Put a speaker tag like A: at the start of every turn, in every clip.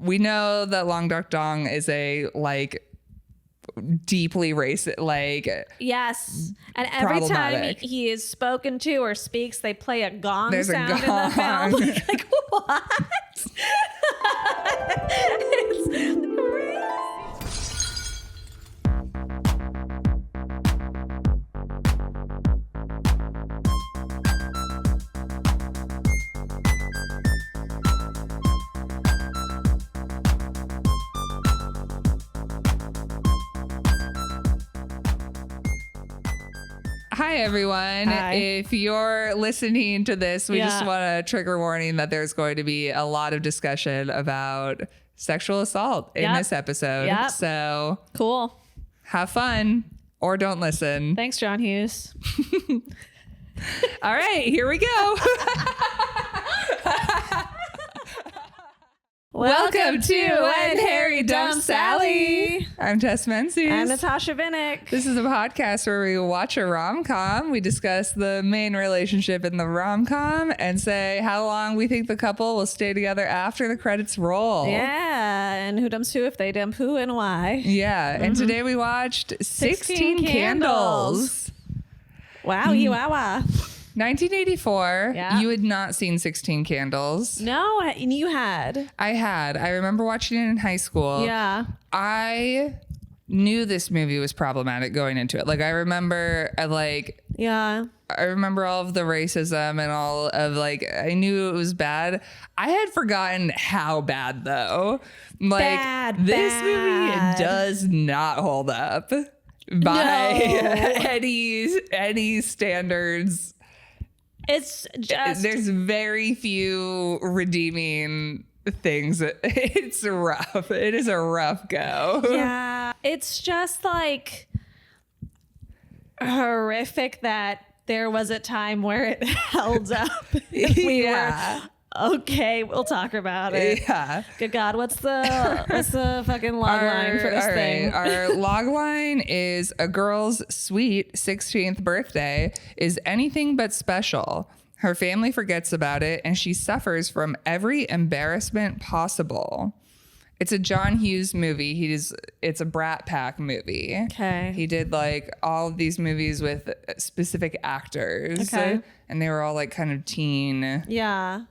A: we know that Long Duck Dong is a like deeply racist, like
B: yes, and every time he is spoken to or speaks, they play a gong sound in the film. Like what? It's crazy.
A: Hi, everyone.
B: Hi.
A: If you're listening to this, we just want a trigger warning that there's going to be a lot of discussion about sexual assault in this episode.
B: Yep.
A: So
B: Cool.
A: Have fun or don't listen.
B: Thanks, John Hughes.
A: All right, here we go. Welcome to When Harry Dumps Sally. I'm Tess Menzies.
B: I'm Natasha Vinnick.
A: This is a podcast where we watch a rom-com. We discuss the main relationship in the rom-com and say how long we think the couple will stay together after the credits roll.
B: Yeah, and who dumps who, if they dump who, and why.
A: Yeah, and today we watched 16 Candles.
B: Wowie, wawa.
A: 1984.
B: Yeah.
A: You had not seen 16 Candles.
B: No, you had.
A: I had. I remember watching it in high school.
B: Yeah.
A: I knew this movie was problematic going into it. Like, I remember,
B: Yeah.
A: I remember all of the racism and all of, like, I knew it was bad. I had forgotten how bad, though. Like, this movie does not hold up by any standards.
B: It's just...
A: There's very few redeeming things. It's rough. It is a rough go.
B: Yeah. It's just, like, horrific that there was a time where it held up. We were... Okay, we'll talk about it.
A: Yeah.
B: Good God, what's the fucking log line for this thing?
A: Our log line is a girl's sweet 16th birthday is anything but special. Her family forgets about it and she suffers from every embarrassment possible. It's a John Hughes movie. It's a Brat Pack movie.
B: Okay.
A: He did like all of these movies with specific actors.
B: Okay.
A: And they were all like kind of teen.
B: Yeah.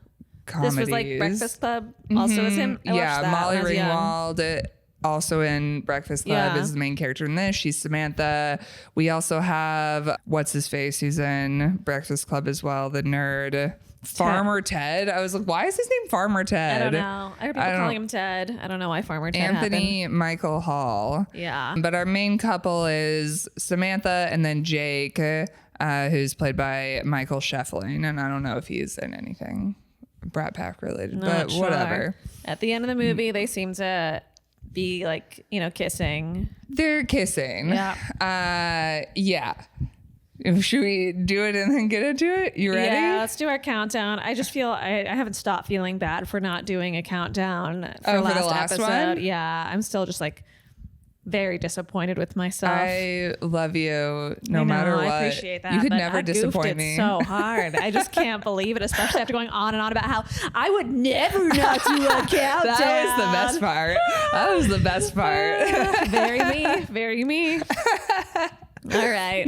A: Comedies.
B: This was like Breakfast Club. Also was him. I watched that
A: Molly
B: when I was young.
A: Ringwald, also in Breakfast Club, is the main character in this. She's Samantha. We also have what's his face, who's in Breakfast Club as well, the nerd. Farmer Ted. I was like, why is his name Farmer Ted?
B: I don't know. I heard people calling him Ted. I don't know why Farmer Ted
A: Anthony
B: happened.
A: Michael Hall.
B: Yeah.
A: But our main couple is Samantha and then Jake, who's played by Michael Scheffling. And I don't know if he's in anything Brat Pack related, but whatever.
B: At the end of the movie, they seem to be like, kissing.
A: They're kissing.
B: Yeah.
A: Yeah. Should we do it and then get into it? You ready?
B: Yeah, let's do our countdown. I just feel I haven't stopped feeling bad for not doing a countdown for
A: the
B: last
A: last
B: episode.
A: one?
B: Yeah, I'm still just like very disappointed with myself.
A: I love you no matter what.
B: I appreciate that.
A: You could
B: but
A: never
B: I
A: disappoint
B: goofed
A: me.
B: it so hard. I just can't believe it, especially after going on and on about how I would never not do a countdown.
A: That was the best part. That was the best part.
B: Very me. Very me. All right.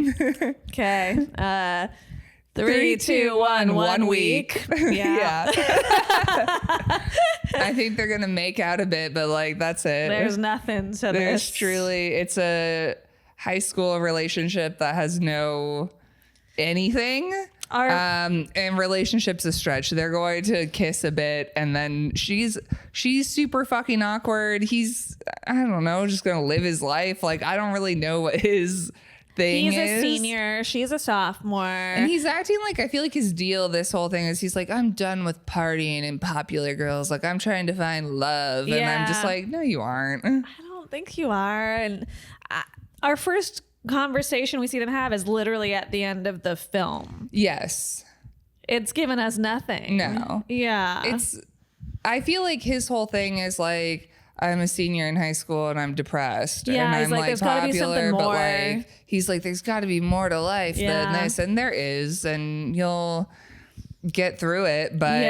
B: Okay. 3, 2, 1. 1 week.
A: Yeah. I think they're gonna make out a bit, but like that's it.
B: There's nothing to
A: There's
B: this.
A: truly, it's a high school relationship that has no anything. And relationships a stretch. They're going to kiss a bit, and then she's super fucking awkward. He's, I don't know, just gonna live his life. Like, I don't really know what his thing is.
B: He's a senior. She's a sophomore.
A: And he's acting like, I feel like his deal, this whole thing is he's like, I'm done with partying and popular girls. Like, I'm trying to find love. And I'm just like, no, you aren't.
B: I don't think you are. And our first conversation we see them have is literally at the end of the film.
A: Yes.
B: It's given us nothing.
A: No.
B: Yeah.
A: I feel like his whole thing is like, I'm a senior in high school and I'm depressed.
B: Yeah,
A: and
B: he's
A: I'm
B: like,
A: like
B: there's gotta be something
A: popular, but
B: more.
A: like he's like, there's got to be more to life
B: Yeah.
A: than this, and there is, and get through it, but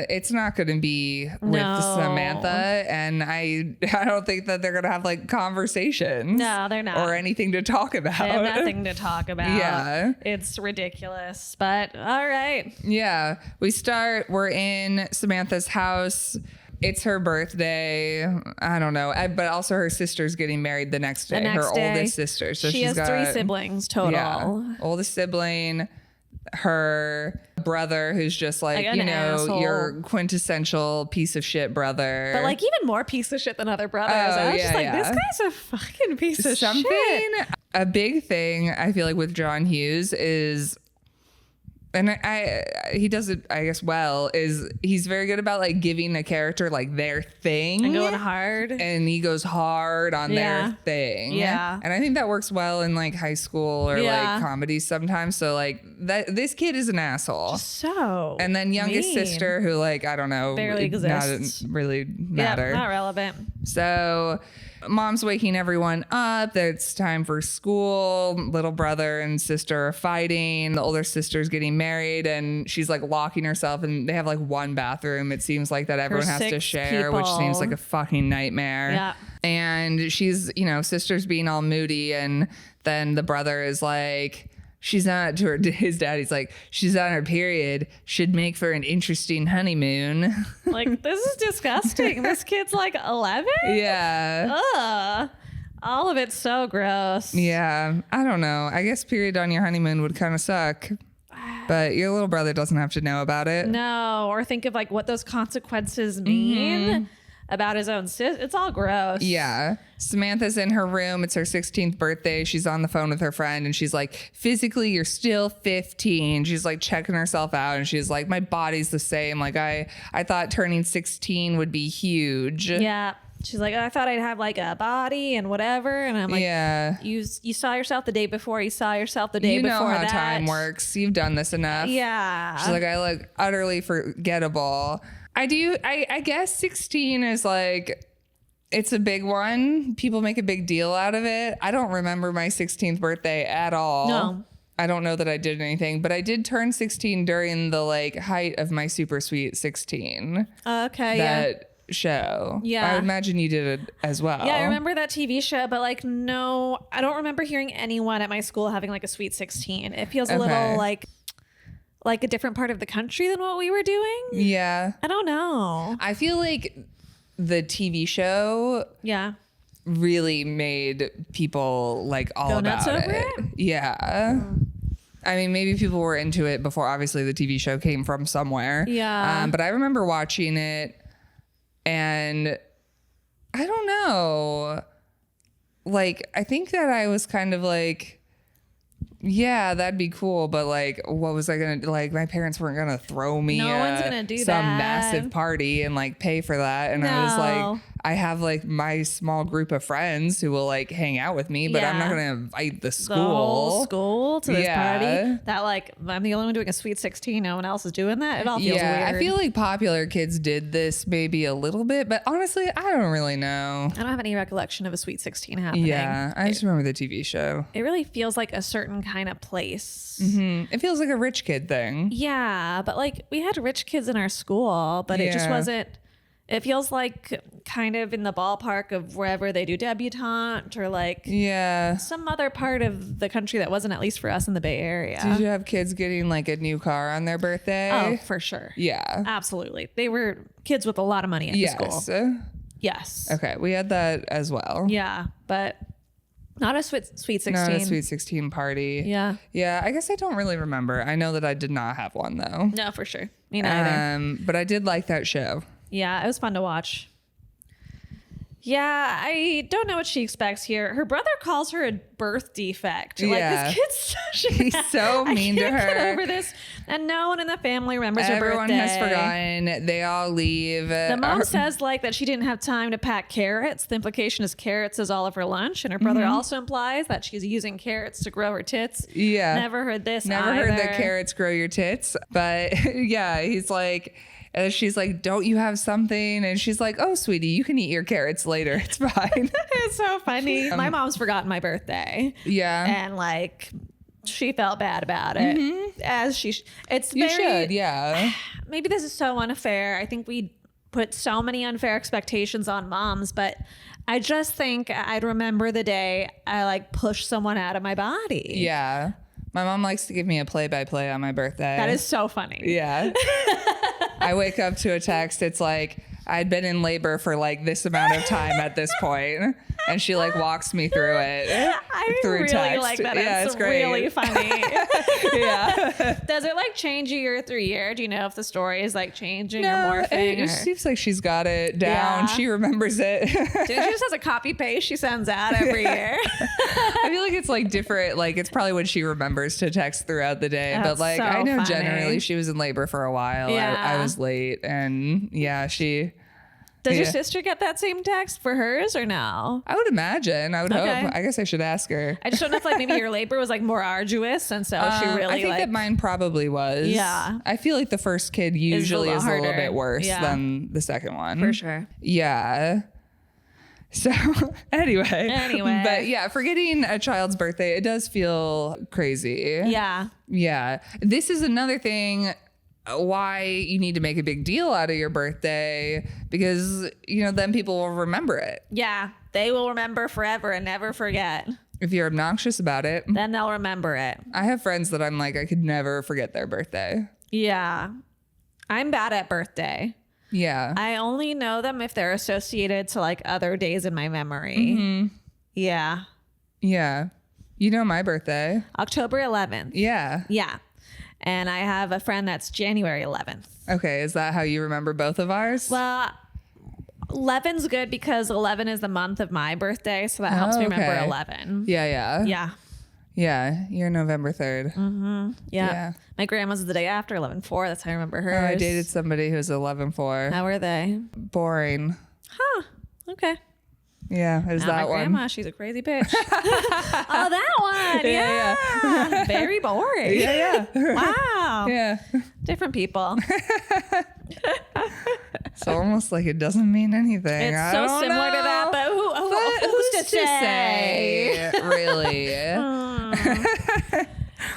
A: it's not going to be with Samantha, and I don't think that they're going to have like conversations.
B: No, they're not.
A: Or anything to talk about.
B: They have nothing to talk about.
A: Yeah.
B: It's ridiculous, but all right.
A: Yeah. We're in Samantha's house. It's her birthday. I don't know. But also her sister's getting married the next day. Her oldest sister. So
B: she has 3 siblings total.
A: Yeah, oldest sibling, her brother, who's just like you know,
B: asshole.
A: your quintessential piece of shit brother.
B: But like even more piece of shit than other brothers. I was just like, this guy's a fucking piece of shit.
A: A big thing I feel like with John Hughes is, and he does it, I guess, well, is he's very good about like giving a character like their thing.
B: And going hard.
A: And he goes hard on their thing.
B: Yeah.
A: And I think that works well in like high school or like comedies sometimes. So like this kid is an asshole.
B: So
A: and then youngest sister who like, I don't know.
B: Barely exists.
A: Not really matter.
B: Yeah, not relevant.
A: So mom's waking everyone up that it's time for school. Little brother and sister are fighting. The older sister's getting married and she's like locking herself, and they have like one bathroom. It seems like that everyone has to share, which seems like a fucking nightmare.
B: Yeah.
A: And she's, you know, sister's being all moody, and then the brother is like, she's not, to his daddy's like, she's on her period, should make for an interesting honeymoon.
B: Like, this is disgusting. This kid's like 11?
A: Yeah.
B: Ugh. All of it's so gross.
A: Yeah. I don't know. I guess period on your honeymoon would kind of suck. But your little brother doesn't have to know about it.
B: No. Or think of like what those consequences mean about his own sis. It's all gross.
A: Yeah. Samantha's in her room. It's her 16th birthday. She's on the phone with her friend and she's like, physically, you're still 15. She's like checking herself out and she's like, my body's the same. Like I thought turning 16 would be huge.
B: Yeah. She's like, I thought I'd have like a body and whatever. And I'm like,
A: yeah,
B: you saw yourself the day before. You saw yourself the day before that.
A: You know how time works. You've done this enough.
B: Yeah.
A: She's like, I look utterly forgettable. I guess 16 is like, it's a big one. People make a big deal out of it. I don't remember my 16th birthday at all.
B: No.
A: I don't know that I did anything, but I did turn 16 during the like height of my Super Sweet 16.
B: Okay.
A: That show.
B: Yeah.
A: I would imagine you did it as well.
B: Yeah, I remember that TV show, but like, no, I don't remember hearing anyone at my school having like a Sweet 16. It feels a little like a different part of the country than what we were doing.
A: Yeah.
B: I don't know.
A: I feel like the TV show really made people like all
B: go
A: about
B: nuts over
A: it. Yeah. I mean, maybe people were into it before. Obviously, the TV show came from somewhere.
B: Yeah.
A: But I remember watching it, and I don't know. Like, I think that I was kind of like, yeah, that'd be cool, but like, what was I gonna do? Like, my parents weren't gonna throw me
B: No one's gonna do
A: some
B: that.
A: massive party and like pay for that. And I was like, I have like my small group of friends who will like hang out with me, but I'm not gonna invite the school.
B: The whole school to this
A: Yeah.
B: party. That like, I'm the only one doing a Sweet 16. No one else is doing that. It all feels weird.
A: I feel like popular kids did this maybe a little bit, but honestly, I don't really know.
B: I don't have any recollection of a Sweet 16 happening.
A: Yeah, I just remember the TV show.
B: It really feels like a certain kind of place.
A: It feels like a rich kid thing.
B: Yeah, but like we had rich kids in our school, but it just wasn't. It feels like kind of in the ballpark of wherever they do debutante or like some other part of the country that wasn't, at least for us in the Bay Area.
A: Did you have kids getting like a new car on their birthday?
B: Oh, for sure.
A: Yeah.
B: Absolutely. They were kids with a lot of money at the school. Yes.
A: Okay, we had that as well.
B: Yeah, but not a sweet 16.
A: Not a Sweet 16 party.
B: Yeah.
A: Yeah, I guess I don't really remember. I know that I did not have one though.
B: No, for sure. Me neither.
A: But I did like that show.
B: Yeah, it was fun to watch. Yeah, I don't know what she expects here. Her brother calls her a birth defect. Like, this kid's such a
A: He's so mean to her.
B: I can't get over this. And no one in the family remembers her birthday.
A: Everyone has forgotten. They all leave.
B: The mom says like that she didn't have time to pack carrots. The implication is carrots is all of her lunch. And her brother also implies that she's using carrots to grow her tits.
A: Yeah.
B: Never heard this
A: Never heard that carrots grow your tits. But yeah, he's like... And she's like, don't you have something? And she's like, oh, sweetie, you can eat your carrots later. It's fine.
B: It's so funny. My mom's forgotten my birthday.
A: Yeah.
B: And like, she felt bad about it. As it's
A: You
B: very,
A: should, yeah.
B: Maybe this is so unfair. I think we put so many unfair expectations on moms, but I just think I'd remember the day I like pushed someone out of my body.
A: Yeah. My mom likes to give me a play-by-play on my birthday.
B: That is so funny.
A: Yeah. I wake up to a text. It's like, I'd been in labor for like this amount of time at this point, and she like walks me through it.
B: I
A: through
B: really
A: text.
B: like that.
A: Yeah,
B: it's
A: great.
B: really funny.
A: Yeah.
B: Does it like change year through year? Do you know if the story is like changing or
A: No,
B: morphing?
A: it seems like she's got it down.
B: Yeah.
A: She remembers it.
B: She just has a copy paste she sends out every year.
A: I feel like it's like different. Like it's probably what she remembers to text throughout the day.
B: That's
A: but like
B: so
A: I know
B: funny.
A: generally she was in labor for a while.
B: Yeah.
A: I was late, and yeah, she.
B: Does your
A: Yeah.
B: sister get that same text for hers or no?
A: I would imagine. I would
B: Okay.
A: hope. I guess I should ask her.
B: I just don't know if like maybe your labor was like more arduous and so she really
A: I think
B: like
A: that mine probably was.
B: Yeah.
A: I feel like the first kid usually is a little
B: harder.
A: bit worse
B: Yeah.
A: than the second one.
B: for sure.
A: Yeah. So anyway. But yeah, forgetting a child's birthday, it does feel crazy.
B: Yeah.
A: Yeah. This is another thing why you need to make a big deal out of your birthday, because, you know, then people will remember it.
B: Yeah. They will remember forever and never forget.
A: If you're obnoxious about it.
B: Then they'll remember it.
A: I have friends that I'm like, I could never forget their birthday.
B: Yeah. I'm bad at birthday.
A: Yeah.
B: I only know them if they're associated to like other days in my memory. Yeah.
A: Yeah. You know my birthday.
B: October 11th.
A: Yeah.
B: Yeah. And I have a friend that's January 11th.
A: Okay. Is that how you remember both of ours?
B: Well, 11's good because 11 is the month of my birthday. So that helps me remember
A: okay.
B: 11.
A: Yeah. Yeah.
B: Yeah.
A: Yeah. You're November 3rd.
B: Yeah.
A: Yeah.
B: My grandma's the day after 11/4. That's how I remember
A: Oh,
B: hers.
A: I dated somebody who was 11/4.
B: How were they?
A: Boring.
B: Huh. Okay.
A: Yeah. Is
B: Not
A: that
B: my
A: one?
B: grandma. She's a crazy bitch. Oh, that one.
A: Yeah,
B: Yeah. Very boring.
A: Yeah.
B: Wow.
A: Yeah.
B: Different people.
A: It's almost like it doesn't mean anything.
B: It's
A: I
B: so
A: don't
B: similar to that,
A: know.
B: but who's to say?
A: Really?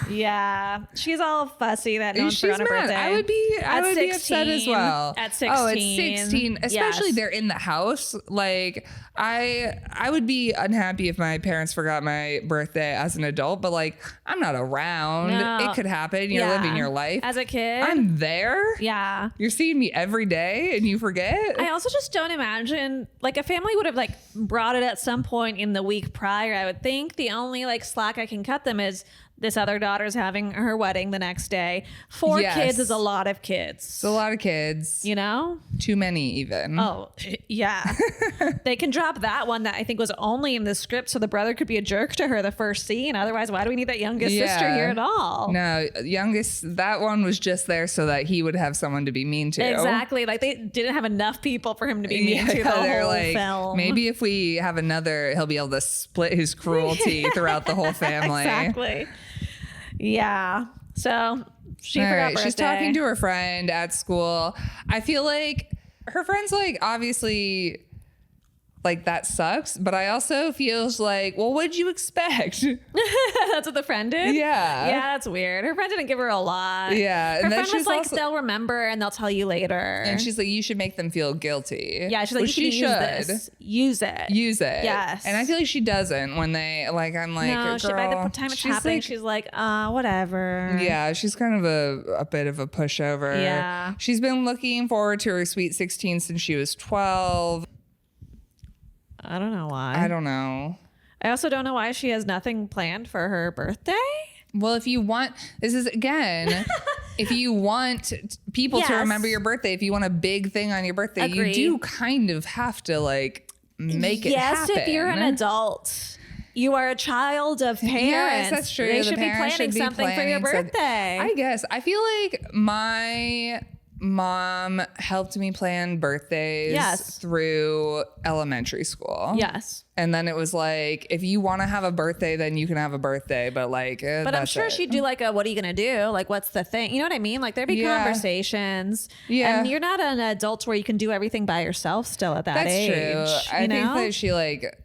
B: Yeah, she's all fussy that no one's
A: She's
B: on her
A: mad.
B: birthday.
A: I would be upset as well.
B: At 16.
A: Oh, at 16. Especially
B: Yes.
A: they're in the house. Like I would be unhappy if my parents forgot my birthday as an adult, but like I'm not around.
B: No.
A: It could happen. You're
B: Yeah.
A: living your life.
B: As a kid.
A: I'm there.
B: Yeah.
A: You're seeing me every day and you forget.
B: I also just don't imagine like a family would have like brought it at some point in the week prior. I would think the only like slack I can cut them is this other daughter's having her wedding the next day. 4
A: Yes.
B: kids is a lot of kids.
A: It's a lot of kids.
B: You know?
A: Too many even.
B: Oh, yeah. They can drop that one that I think was only in the script so the brother could be a jerk to her the first scene. Otherwise, why do we need that youngest sister here at all?
A: No, youngest, that one was just there so that he would have someone to be mean to.
B: Exactly. Like they didn't have enough people for him to be mean to the
A: they're
B: whole
A: like,
B: film.
A: maybe if we have another, he'll be able to split his cruelty throughout the whole family.
B: Exactly. Yeah. So she
A: All
B: forgot
A: right,
B: birthday.
A: she's talking to her friend at school. I feel like her friend's like, obviously, like that sucks, but I also feels like, well, what'd you expect?
B: That's what the friend did?
A: Yeah.
B: Yeah, that's weird. Her friend didn't give her a lot.
A: Yeah.
B: Her
A: And then
B: friend was
A: she's
B: like,
A: also,
B: they'll remember and they'll tell you later.
A: and she's like, you should make them feel guilty.
B: yeah, she's like,
A: Which
B: you
A: she
B: should use this. Use it.
A: Use it.
B: Yes.
A: And I feel like she doesn't when they, like, I'm like,
B: No,
A: girl,
B: by the time it's happening,
A: like,
B: she's like, whatever.
A: yeah, she's kind of a bit of a pushover.
B: Yeah.
A: She's been looking forward to her sweet 16 since she was 12.
B: I don't know why.
A: I don't know.
B: I also don't know why she has nothing planned for her birthday.
A: Well, if you want, this is again, if you want people to
B: Yes.
A: remember your birthday, if you want a big thing on your birthday,
B: Agree.
A: you do kind of have to like make it happen.
B: Yes, if you're an adult. You are a child of parents.
A: Yes, that's true.
B: They
A: The
B: should be
A: parents
B: planning
A: should be
B: something for your
A: planning something.
B: birthday.
A: I guess. I feel like my mom helped me plan birthdays
B: Yes.
A: through elementary school.
B: Yes.
A: And then it was like, if you want to have a birthday, then you can have a birthday. But like,
B: But I'm sure she'd do like a, what are you going to do? Like, what's the thing? You know what I mean? Like there'd be
A: Yeah.
B: conversations.
A: Yeah.
B: And you're not an adult where you can do everything by yourself still at that
A: That's
B: age.
A: true. I think that she like,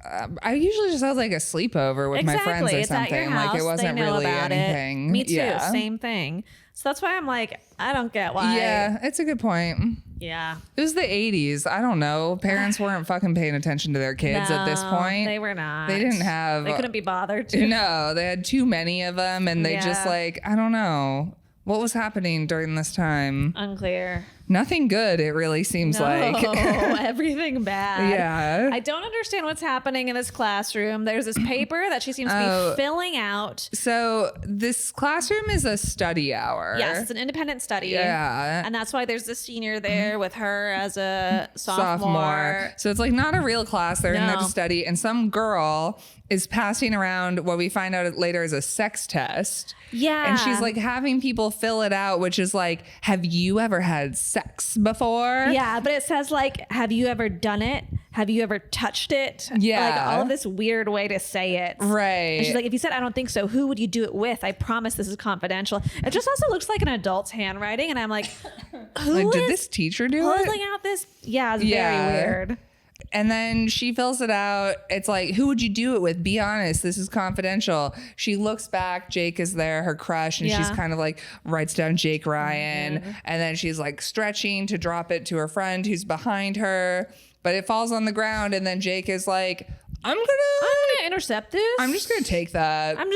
A: I usually just had like a sleepover with my friends or
B: It's
A: something.
B: at your house.
A: Like it wasn't really anything.
B: Me too. Same thing. So that's why I'm like, I don't get why.
A: Yeah, it's a good point.
B: Yeah.
A: It was the 80s. I don't know. Parents weren't fucking paying attention to their kids at this point.
B: They were not.
A: They didn't have.
B: They couldn't be bothered to.
A: No, they had too many of them, and they just like, I don't know. What was happening during this time?
B: Unclear.
A: Nothing good, it really seems like.
B: Everything bad.
A: Yeah.
B: I don't understand what's happening in this classroom. There's this paper that she seems to be filling out.
A: So this classroom is a study hour.
B: Yes, it's an independent study.
A: Yeah.
B: And that's why there's the senior there with her as a sophomore.
A: So it's like not a real class. They're in there to study. And some girl is passing around what we find out later is a sex test.
B: Yeah.
A: And she's like having people fill it out, which is like, have you ever had sex before?
B: Yeah, but it says like, have you ever done it? Have you ever touched it?
A: Yeah.
B: Like all of this weird way to say it.
A: Right.
B: And she's like, if you said, I don't think so, who would you do it with? I promise this is confidential. It just also looks like an adult's handwriting. And I'm like,
A: did this teacher do it?
B: Pulling out this? Yeah, it's very weird.
A: And then she fills it out. It's like, who would you do it with? Be honest. This is confidential. She looks back. Jake is there, her crush. And she's kind of like writes down Jake Ryan. Mm-hmm. And then she's like stretching to drop it to her friend who's behind her. But it falls on the ground. And then Jake is like, I'm gonna
B: intercept this.
A: I'm just gonna take that. I'm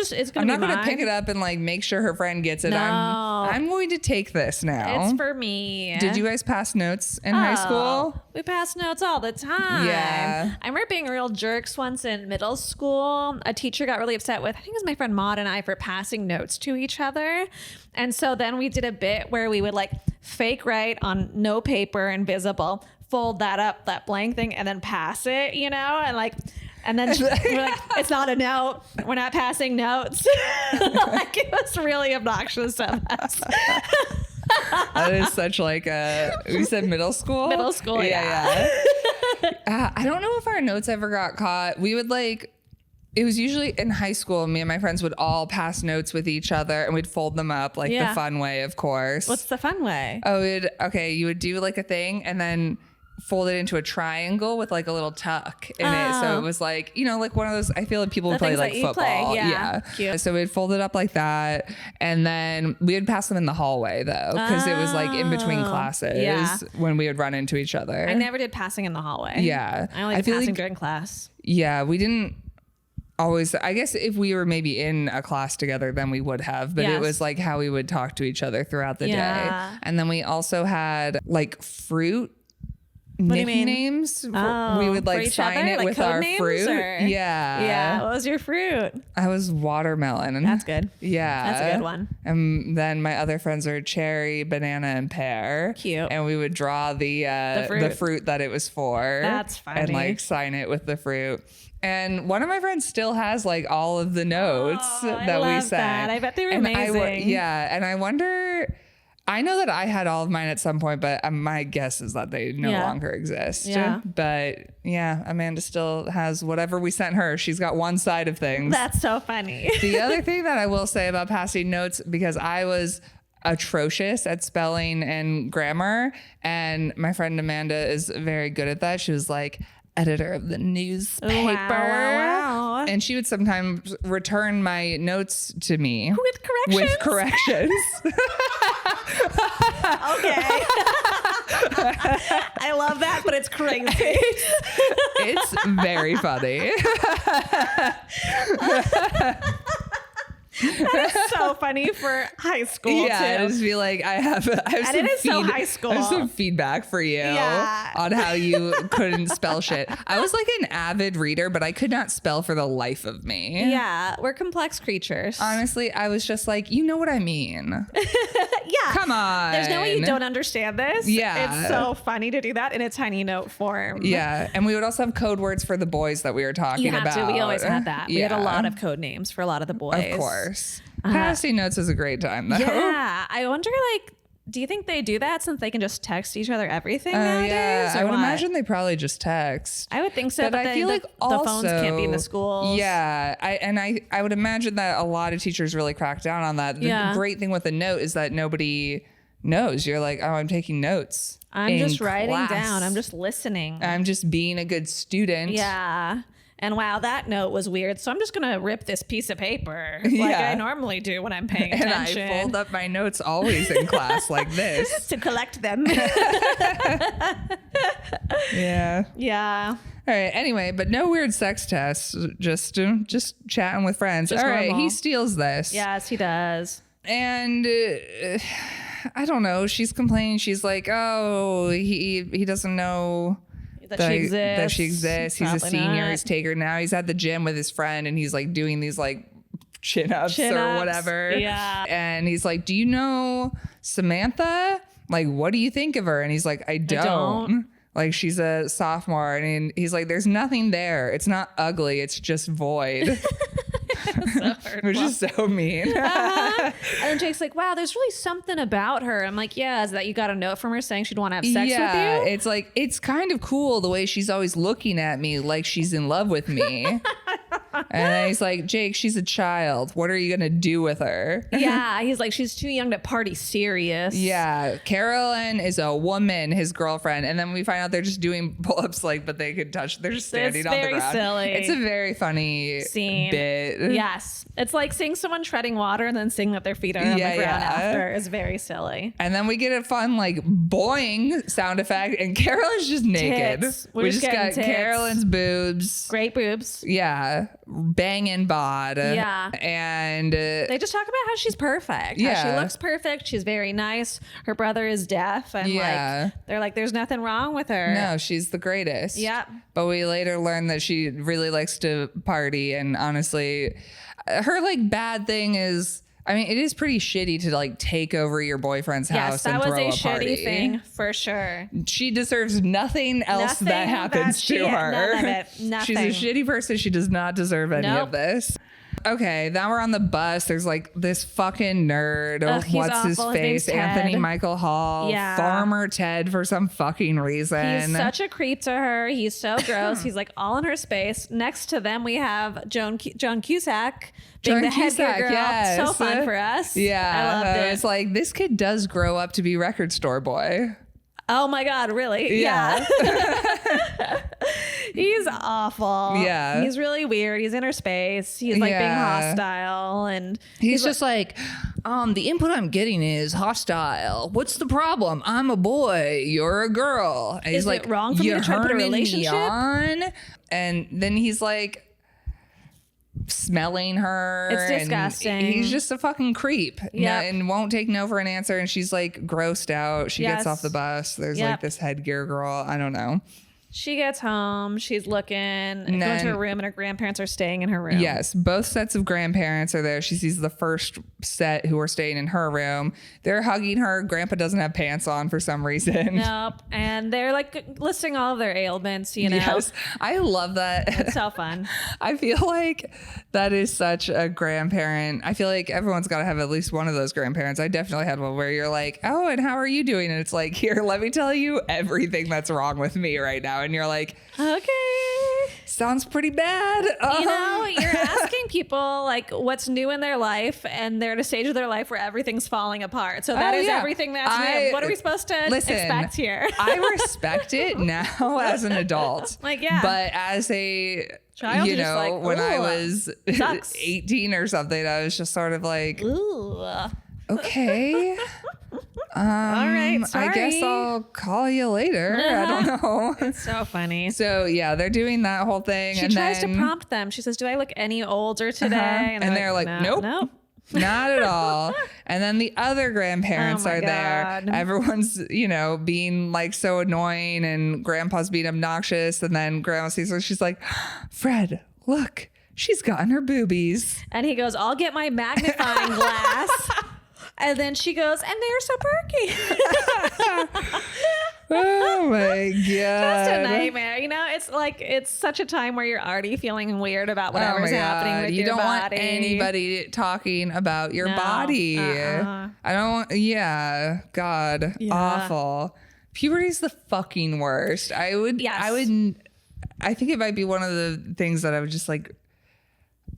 A: not gonna pick it up and like make sure her friend gets it.
B: No.
A: I'm going to take this now.
B: It's for me.
A: Did you guys pass notes in high school?
B: We pass notes all the time.
A: Yeah.
B: I remember being real jerks once in middle school. A teacher got really upset with, I think it was my friend Maud and I, for passing notes to each other. And so then we did a bit where we would like fake write on no paper invisible, fold that up, that blank thing, and then pass it, you know? And then we're like, it's not a note. We're not passing notes. Like it was really obnoxious of us.
A: That is such like we said middle school?
B: Middle school, yeah.
A: I don't know if our notes ever got caught. We would like, it was usually in high school, me and my friends would all pass notes with each other and we'd fold them up like the fun way, of course.
B: What's the fun way?
A: Oh, you would do like a thing and then fold it into a triangle with like a little tuck in it. So it was like, you know, like one of those, I feel like people would play like football.
B: Yeah. Cute.
A: So we'd fold it up like that. And then we would pass them in the hallway though, because it was like in between classes when we would run into each other.
B: I never did passing in the hallway.
A: Yeah.
B: I only did passing during class.
A: Yeah. We didn't always, I guess if we were maybe in a class together, then we would have, but it was like how we would talk to each other throughout the day. And then we also had like fruit nicknames. We would like sign it like with our fruit. Yeah.
B: What was your fruit?
A: I was watermelon.
B: That's good.
A: Yeah.
B: That's a good one.
A: And then my other friends are cherry, banana, and pear.
B: Cute.
A: And we would draw the fruit that it was for.
B: That's funny.
A: And like sign it with the fruit. And one of my friends still has like all of the notes that we sent.
B: That. I bet they were amazing.
A: And I wonder, I know that I had all of mine at some point, but my guess is that they no longer exist.
B: Yeah.
A: But yeah, Amanda still has whatever we sent her. She's got one side of things.
B: That's so funny.
A: The other thing that I will say about passing notes, because I was atrocious at spelling and grammar, and my friend Amanda is very good at that. She was like, editor of the newspaper.
B: Wow.
A: And she would sometimes return my notes to me
B: with corrections. Okay. I love that, but it's crazy.
A: It's very funny.
B: That is so funny for high school too.
A: I just feel like I have some
B: high school.
A: I have some feedback for you on how you couldn't spell shit. I was like an avid reader, but I could not spell for the life of me.
B: Yeah, we're complex creatures.
A: Honestly, I was just like, you know what I mean?
B: Yeah.
A: Come on.
B: There's no way you don't understand this.
A: Yeah.
B: It's so funny to do that in a tiny note form.
A: Yeah. And we would also have code words for the boys that we were talking about.
B: You have to. We always had that. We had a lot of code names for a lot of the boys.
A: Of course. Passing notes is a great time though.
B: Yeah. I wonder, like, do you think they do that since they can just text each other everything nowadays?
A: Yeah, I would
B: what?
A: imagine they probably just text.
B: I would think so, but
A: I feel like also,
B: the phones can't be in the schools.
A: Yeah, I would imagine that a lot of teachers really crack down on that. The great thing with a note is that nobody knows. You're like, oh, I'm taking notes.
B: I'm just writing down. I'm just listening.
A: I'm just being a good student.
B: Yeah. And wow, that note was weird. So I'm just going to rip this piece of paper like I normally do when I'm paying attention.
A: And I fold up my notes always in class like this.
B: To collect them.
A: Yeah.
B: Yeah.
A: All right. Anyway, but no weird sex tests. Just chatting with friends.
B: Just
A: all right.
B: normal.
A: He steals this.
B: Yes, he does.
A: And I don't know. She's complaining. She's like, oh, he doesn't know
B: that she exists.
A: He's a senior. He's taken now. He's at the gym with his friend and he's like doing these like chin-ups or whatever.
B: Yeah.
A: And he's like, do you know Samantha? Like, what do you think of her? And he's like, I don't. Like, she's a sophomore. And he's like, there's nothing there. It's not ugly. It's just void.
B: So
A: which is so mean.
B: And then Jake's like, wow, there's really something about her. I'm like, yeah, is that you got a note from her saying she'd want to have sex with you?
A: It's like, it's kind of cool the way she's always looking at me like she's in love with me. And then he's like, Jake, she's a child. What are you going to do with her?
B: Yeah. He's like, she's too young to party serious.
A: Yeah. Carolyn is a woman, his girlfriend. And then we find out they're just doing pull-ups, like, but they could touch, they're just standing on the ground.
B: It's very silly.
A: It's a very funny
B: scene.
A: Bit.
B: Yes. It's like seeing someone treading water and then seeing that their feet are on the ground after is very silly.
A: And then we get a fun, like, boing sound effect. And Carolyn's just naked. We just got tits. Carolyn's boobs.
B: Great boobs.
A: Yeah. Banging bod.
B: Yeah.
A: And
B: they just talk about how she's perfect.
A: Yeah.
B: How she looks perfect. She's very nice. Her brother is deaf. And like, they're like, there's nothing wrong with her.
A: No, she's the greatest.
B: Yep.
A: But we later learn that she really likes to party. And honestly, her like bad thing is, I mean, it is pretty shitty to like take over your boyfriend's house and throw a party. Yes, that was a shitty thing
B: for sure.
A: She deserves nothing else that happens to her.
B: None of it. Nothing.
A: She's a shitty person. She does not deserve any of this. Okay, now we're on the bus. There's like this fucking nerd. What's his face? Anthony Michael Hall. Yeah. Farmer Ted for some fucking reason.
B: He's such a creep to her. He's so gross. He's like all in her space. Next to them, we have John Cusack being the headgear girl. Yes. So fun for us.
A: Yeah.
B: I loved it.
A: It's like, this kid does grow up to be record store boy.
B: Oh my God, really?
A: Yeah.
B: He's awful.
A: Yeah.
B: He's really weird. He's in her space. He's like being hostile. And
A: he's just like, the input I'm getting is hostile. What's the problem? I'm a boy. You're a girl. And
B: is it wrong for me to try to put a relationship?
A: And then he's like, smelling her.
B: It's disgusting.
A: He's just a fucking creep. Yeah. And won't take no for an answer. And she's like grossed out. She gets off the bus. There's like this headgear girl. I don't know.
B: She gets home. She's looking and going to her room, and her grandparents are staying in her room.
A: Yes, both sets of grandparents are there. She sees the first set who are staying in her room. They're hugging her. Grandpa doesn't have pants on for some reason.
B: Nope. And they're like listing all of their ailments, you know.
A: Yes, I love that.
B: It's so fun.
A: I feel like that is such a grandparent. I feel like everyone's got to have at least one of those grandparents. I definitely had one where you're like, oh, and how are you doing? And it's like, here, let me tell you everything that's wrong with me right now. And you're like,
B: okay,
A: sounds pretty bad.
B: You know, you're asking people like what's new in their life, and they're at a stage of their life where everything's falling apart. So that is everything that's new. What are we supposed to expect here?
A: I respect it now as an adult.
B: Like, yeah.
A: But as a
B: child,
A: you know,
B: like,
A: when I was 18 or something, I was just sort of like,
B: ooh.
A: Okay.
B: All right, sorry.
A: I guess I'll call you later. I don't know.
B: It's so funny.
A: So yeah, they're doing that whole thing.
B: She tries to prompt them. She says, do I look any older today?
A: And they're like, nope. Not at all. And then the other grandparents are there. Everyone's, you know, being like so annoying, and grandpa's being obnoxious. And then grandma sees her. She's like, Fred, look, she's gotten her boobies.
B: And he goes, I'll get my magnifying glass. And then she goes, and they're so perky.
A: Oh my God.
B: Just a nightmare. You know, it's like, it's such a time where you're already feeling weird about whatever's happening with your body. You don't want
A: anybody talking about your body. I don't, God, awful. Puberty's the fucking worst. I think it might be one of the things that I would just like,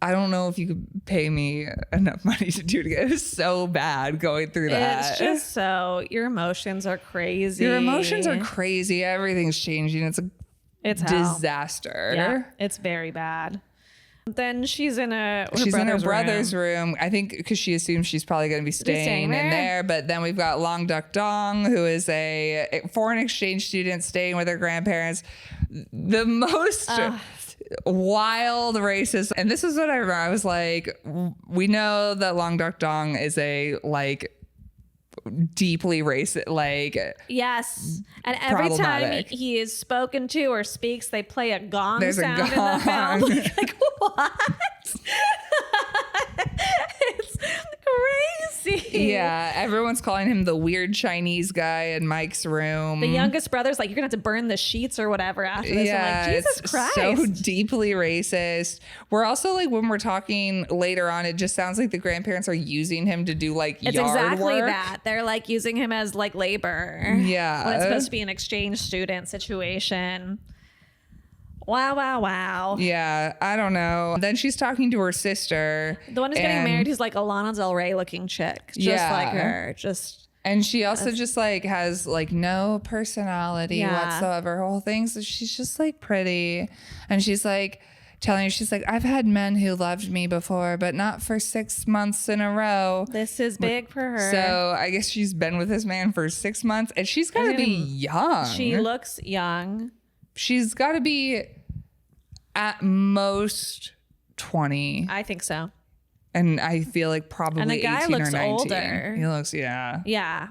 A: I don't know if you could pay me enough money to do it again. It's so bad going through that.
B: It's just so, your emotions are crazy.
A: Your emotions are crazy. Everything's changing.
B: It's
A: disaster.
B: Yeah, it's very bad. Then she's in her
A: brother's room. I think because she assumes she's probably going to be staying in there. But then we've got Long Duck Dong, who is a foreign exchange student staying with her grandparents. The most wild racist. And this is what I remember. I was like, we know that Long Duck Dong is a deeply racist,
B: yes, and every time he is spoken to or speaks, they play a gong sound in the film. Like what? It's crazy.
A: Yeah, everyone's calling him the weird Chinese guy in Mike's room.
B: The youngest brother's like, you're gonna have to burn the sheets or whatever after this.
A: Yeah,
B: I'm like, Jesus Christ.
A: So deeply racist. We're also when we're talking later on, it just sounds like the grandparents are using him to do yard work. It's
B: exactly that. They're using him as labor.
A: Yeah.
B: When it's supposed to be an exchange student situation. Wow.
A: Yeah, I don't know. Then she's talking to her sister.
B: The one who's getting married, who's like a Lana Del Rey looking chick. Just like her.
A: And she also just has no personality whatsoever. Her whole thing. So she's just pretty. And she's telling you, she's I've had men who loved me before, but not for 6 months in a row.
B: This is big for her.
A: So I guess she's been with this man for 6 months, and she's got to be young.
B: She looks young.
A: She's got to be at most 20.
B: I think so.
A: And I feel probably
B: and the guy
A: 18
B: looks
A: or 19.
B: Older.
A: He looks, yeah.
B: Yeah.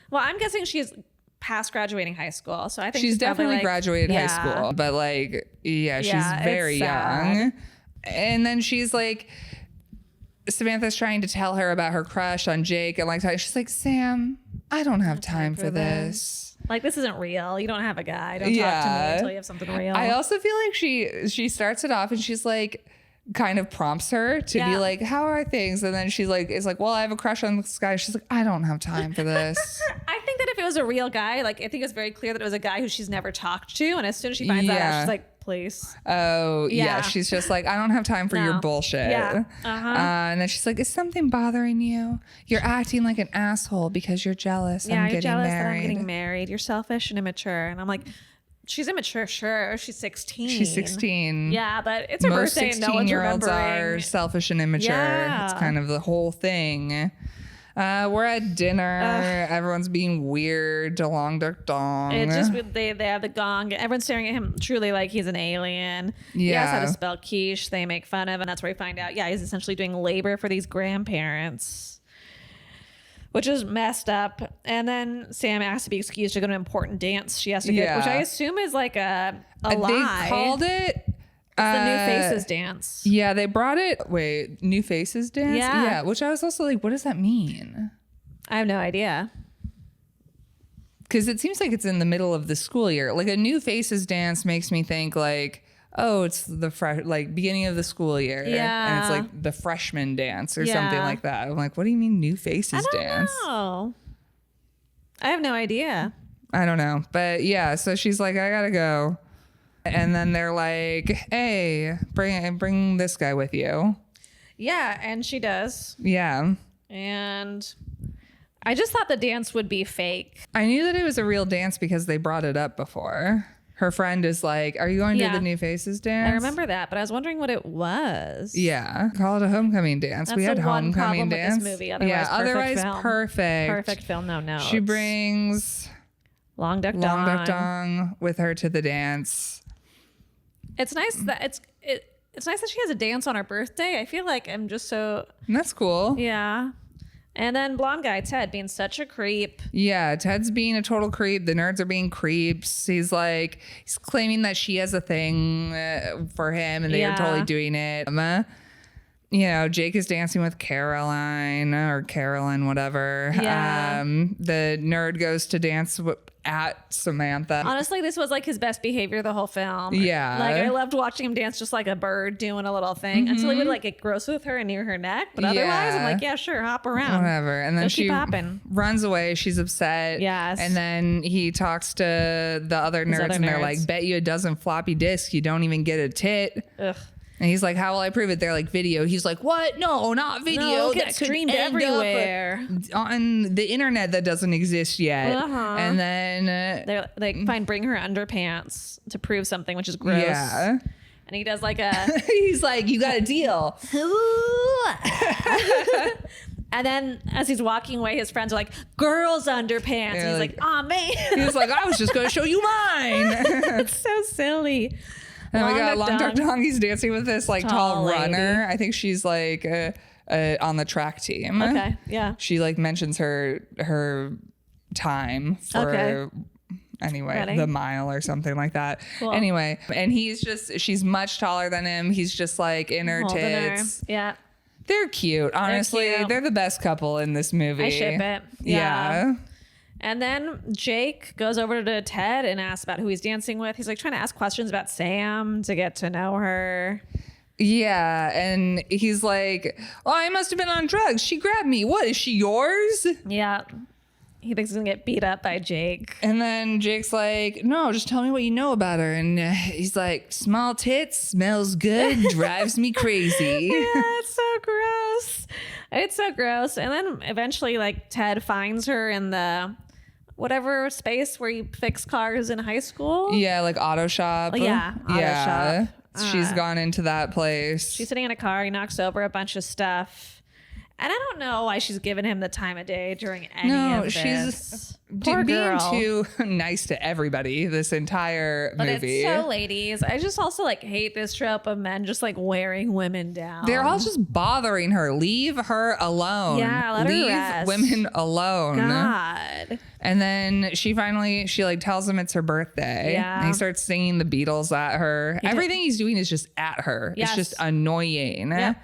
B: Well, I'm guessing she's past graduating high school. So I think
A: she's definitely graduated high school. But she's very young. And then she's Samantha's trying to tell her about her crush on Jake. And she's like, Sam, I don't have time for this.
B: This isn't real. You don't have a guy. Don't talk to me until you have something real.
A: I also feel she starts it off and she's kind of prompts her to be how are things? And then she's well, I have a crush on this guy. She's I don't have time for this.
B: I think that if it was a real guy, I think it's very clear that it was a guy who she's never talked to. And as soon as she finds that out, she's please.
A: Oh, yeah. She's just I don't have time for your bullshit.
B: Yeah.
A: And then she's is something bothering you? You're acting like an asshole because you're jealous.
B: Yeah,
A: you're
B: jealous
A: married.
B: that I'm getting married. You're selfish and immature. And I'm she's immature, sure. She's 16.
A: She's 16.
B: Yeah, but it's her birthday and no one's remembering. Most 16-year-olds
A: are selfish and immature. Yeah. It's kind of the whole thing. We're at dinner. Everyone's being weird. Long Duck Dong.
B: It just they have the gong. Everyone's staring at him truly like he's an alien. Yeah. He asks how to spell quiche. They make fun of, and that's where we find out. Yeah, he's essentially doing labor for these grandparents, which is messed up. And then Sam asks to be excused to go to an important dance she has to get, which I assume is a lie.
A: They called it.
B: It's the New Faces dance.
A: Yeah, they brought it. Wait, New Faces dance? Yeah. Which I was also what does that mean?
B: I have no idea.
A: Because it seems like it's in the middle of the school year. A New Faces dance makes me think it's the beginning of the school year.
B: Yeah.
A: And it's the freshman dance or something like that. I'm what do you mean New Faces dance?
B: I don't know. I have no idea.
A: I don't know. But yeah, so she's I gotta go. And then they're hey, bring this guy with you.
B: Yeah, and she does.
A: Yeah.
B: And I just thought the dance would be fake.
A: I knew that it was a real dance because they brought it up before. Her friend is are you going to the New Faces dance?
B: I remember that, but I was wondering what it was.
A: Yeah. Call it a homecoming dance.
B: That's
A: we had
B: the
A: homecoming
B: one problem
A: dance.
B: With this movie. Otherwise,
A: perfect.
B: Perfect film, no notes.
A: She brings
B: Long Duck
A: Dong with her to the dance.
B: It's nice that it's nice that she has a dance on her birthday. I feel I'm just so...
A: And that's cool.
B: Yeah. And then blonde guy, Ted, being such a creep.
A: Yeah, Ted's being a total creep. The nerds are being creeps. He's claiming that she has a thing for him and they are totally doing it. Jake is dancing with Caroline or Carolyn, whatever.
B: Yeah.
A: The nerd goes to dance at Samantha.
B: Honestly, this was his best behavior the whole film.
A: Yeah.
B: I loved watching him dance just like a bird doing a little thing until he would get gross with her and near her neck. But otherwise, I'm yeah, sure, hop around.
A: Whatever. And then she runs away. She's upset.
B: Yes.
A: And then he talks to the other nerds and they're bet you a dozen floppy disks. You don't even get a tit.
B: Ugh.
A: And he's like, how will I prove it? They're like, video. He's like, what? No, not video.
B: No, that streamed everywhere
A: on the internet that doesn't exist yet. And then
B: they bring her underpants to prove something, which is gross.
A: Yeah.
B: And he does like a
A: he's like, you got a deal.
B: And then as he's walking away, his friends are like, girls' underpants. And he's like, oh, man.
A: He was like, I was just going to show you mine.
B: It's so silly.
A: Oh my God, Long Duck Dong, he's dancing with this like tall runner. I think she's like on the track team.
B: Okay, yeah.
A: She like mentions her time for anyway, the mile or something like that. Cool. Anyway, and she's much taller than him. He's just like in her tits.
B: Yeah.
A: They're cute. Honestly, they're the best couple in this movie.
B: I ship it. Yeah. And then Jake goes over to Ted and asks about who he's dancing with. He's like trying to ask questions about Sam to get to know her.
A: Yeah. And he's like, oh, I must have been on drugs. She grabbed me. What? Is she yours?
B: Yeah. He thinks he's going to get beat up by Jake.
A: And then Jake's like, no, just tell me what you know about her. And he's like, small tits, smells good, drives me crazy.
B: Yeah, it's so gross. It's so gross. And then eventually, like, Ted finds her in the whatever space where you fix cars in high school.
A: Yeah, like auto shop.
B: Yeah, auto shop.
A: She's gone into that place.
B: She's sitting in a car. He knocks over a bunch of stuff. And I don't know why she's giving him the time of day during any of this.
A: She's being too nice to everybody this entire movie.
B: But it's so ladies. I just also like hate this trope of men just like wearing women down.
A: They're all just bothering her. Leave her alone.
B: Yeah, let her rest.
A: Women alone.
B: God.
A: And then she like tells him it's her birthday.
B: Yeah.
A: And he starts singing the Beatles at her. Everything he's doing is just at her. Yes. It's just annoying. Yeah.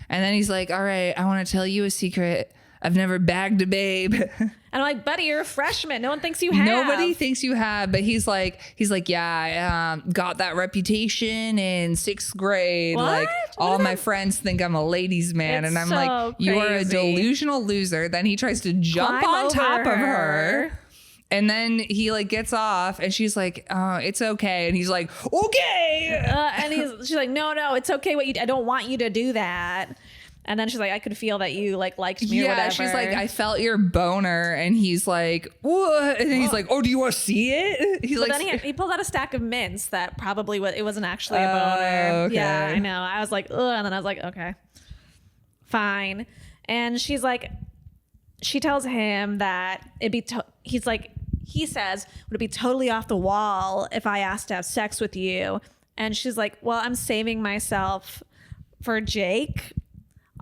A: And then he's like, all right, I want to tell you a secret. I've never bagged a babe.
B: And I'm like, buddy, you're a freshman. No one thinks you have.
A: Nobody thinks you have. But he's like, yeah, I got that reputation in 6th grade.
B: What?
A: Like all my friends think I'm a ladies' man. And I'm
B: so
A: like, you are a delusional loser. Then he tries to jump on top of her. And then he like gets off and she's like, it's okay. And he's like, okay.
B: And she's like, no, it's okay. I don't want you to do that. And then she's like, I could feel that you like liked me or whatever.
A: She's like, I felt your boner. And he's like, what? And he's like, oh, do you want to see it? He's like,
B: then he pulls out a stack of mints that probably it wasn't actually a boner.
A: Okay.
B: Yeah, I know. I was like, ugh. And then I was like, okay, fine. And she's like, she tells him that he says, would it be totally off the wall if I asked to have sex with you? And she's like, well, I'm saving myself for Jake.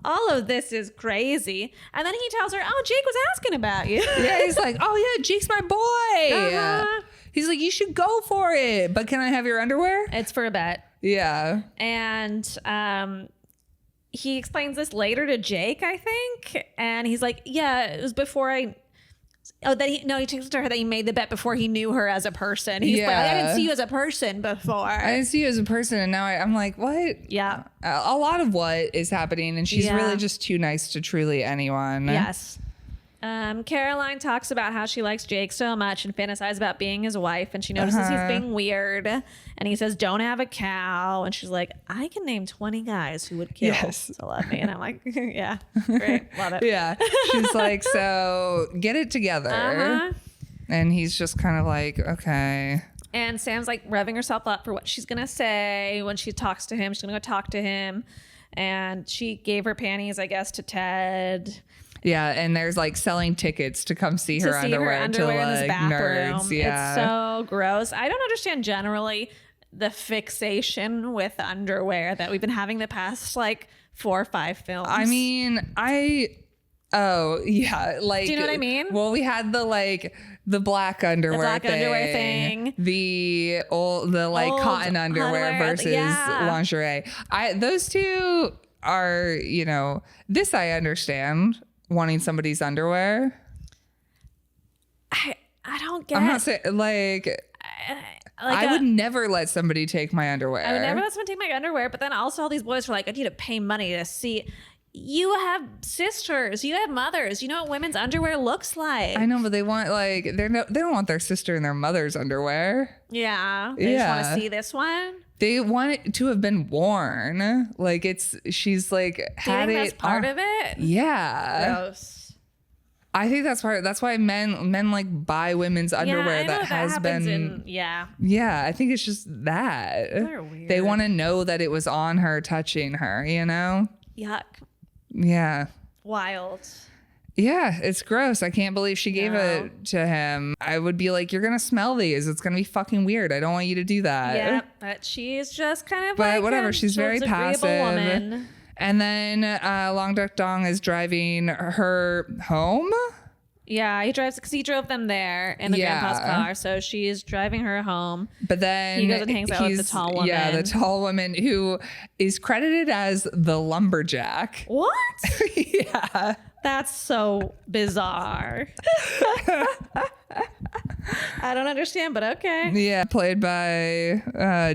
B: All of this is crazy. And then he tells her, oh, Jake was asking about you.
A: Yeah, he's like, oh, yeah, Jake's my boy. He's like, you should go for it. But can I have your underwear?
B: It's for a bet.
A: Yeah.
B: And he explains this later to Jake, I think. And he's like, yeah, it was before he takes it to her that he made the bet before he knew her as a person. He's like, I didn't see you as a person before.
A: I didn't see you as a person. And now I'm like, what?
B: Yeah.
A: A lot of what is happening. And she's really just too nice to truly anyone.
B: Yes. Caroline talks about how she likes Jake so much and fantasizes about being his wife. And she notices he's being weird. And he says, don't have a cow. And she's like, I can name 20 guys who would kill to love me. And I'm like, yeah, great. Love it.
A: Yeah. She's like, so get it together. And he's just kind of like, okay.
B: And Sam's like revving herself up for what she's going to say when she talks to him. She's going to go talk to him. And she gave her panties, I guess, to Ted.
A: Yeah, and there's like selling tickets to come see her underwear to like
B: in this bathroom.
A: nerds. Yeah,
B: it's so gross. I don't understand generally the fixation with underwear that we've been having the past like 4 or 5 films.
A: I mean, oh yeah, like,
B: do you know what I mean?
A: Well, we had the black underwear thing, the old cotton underwear versus lingerie. Those two are, this I understand. Wanting somebody's underwear.
B: I don't get.
A: I'm not saying I would never let somebody take my underwear.
B: I would never let someone take my underwear. But then also all these boys were like, I need to pay money to see. You have sisters. You have mothers. You know what women's underwear looks like.
A: I know, but they want they don't want their sister and their mother's underwear.
B: Yeah. They just want to see this one.
A: They want it to have been worn. Like she's like had it.
B: That's part of it.
A: Yeah.
B: Gross.
A: I think that's part. That's why men like buy women's underwear that has been.
B: Yeah.
A: I think it's just that.
B: They're weird.
A: They want to know that it was on her, touching her. You know.
B: Yuck.
A: Yeah.
B: Wild.
A: Yeah, it's gross. I can't believe she gave it to him. I would be like, you're going to smell these. It's going to be fucking weird. I don't want you to do that.
B: Yeah, but she's just kind of
A: but whatever. She's very passive. Woman. And then Long Duck Dong is driving her home.
B: Yeah, he drives because he drove them there in the grandpa's car. So she's driving her home.
A: But then
B: he goes and hangs out with the tall woman.
A: Yeah, the tall woman who is credited as the lumberjack.
B: What?
A: Yeah.
B: That's so bizarre. I don't understand, but okay.
A: Yeah, played by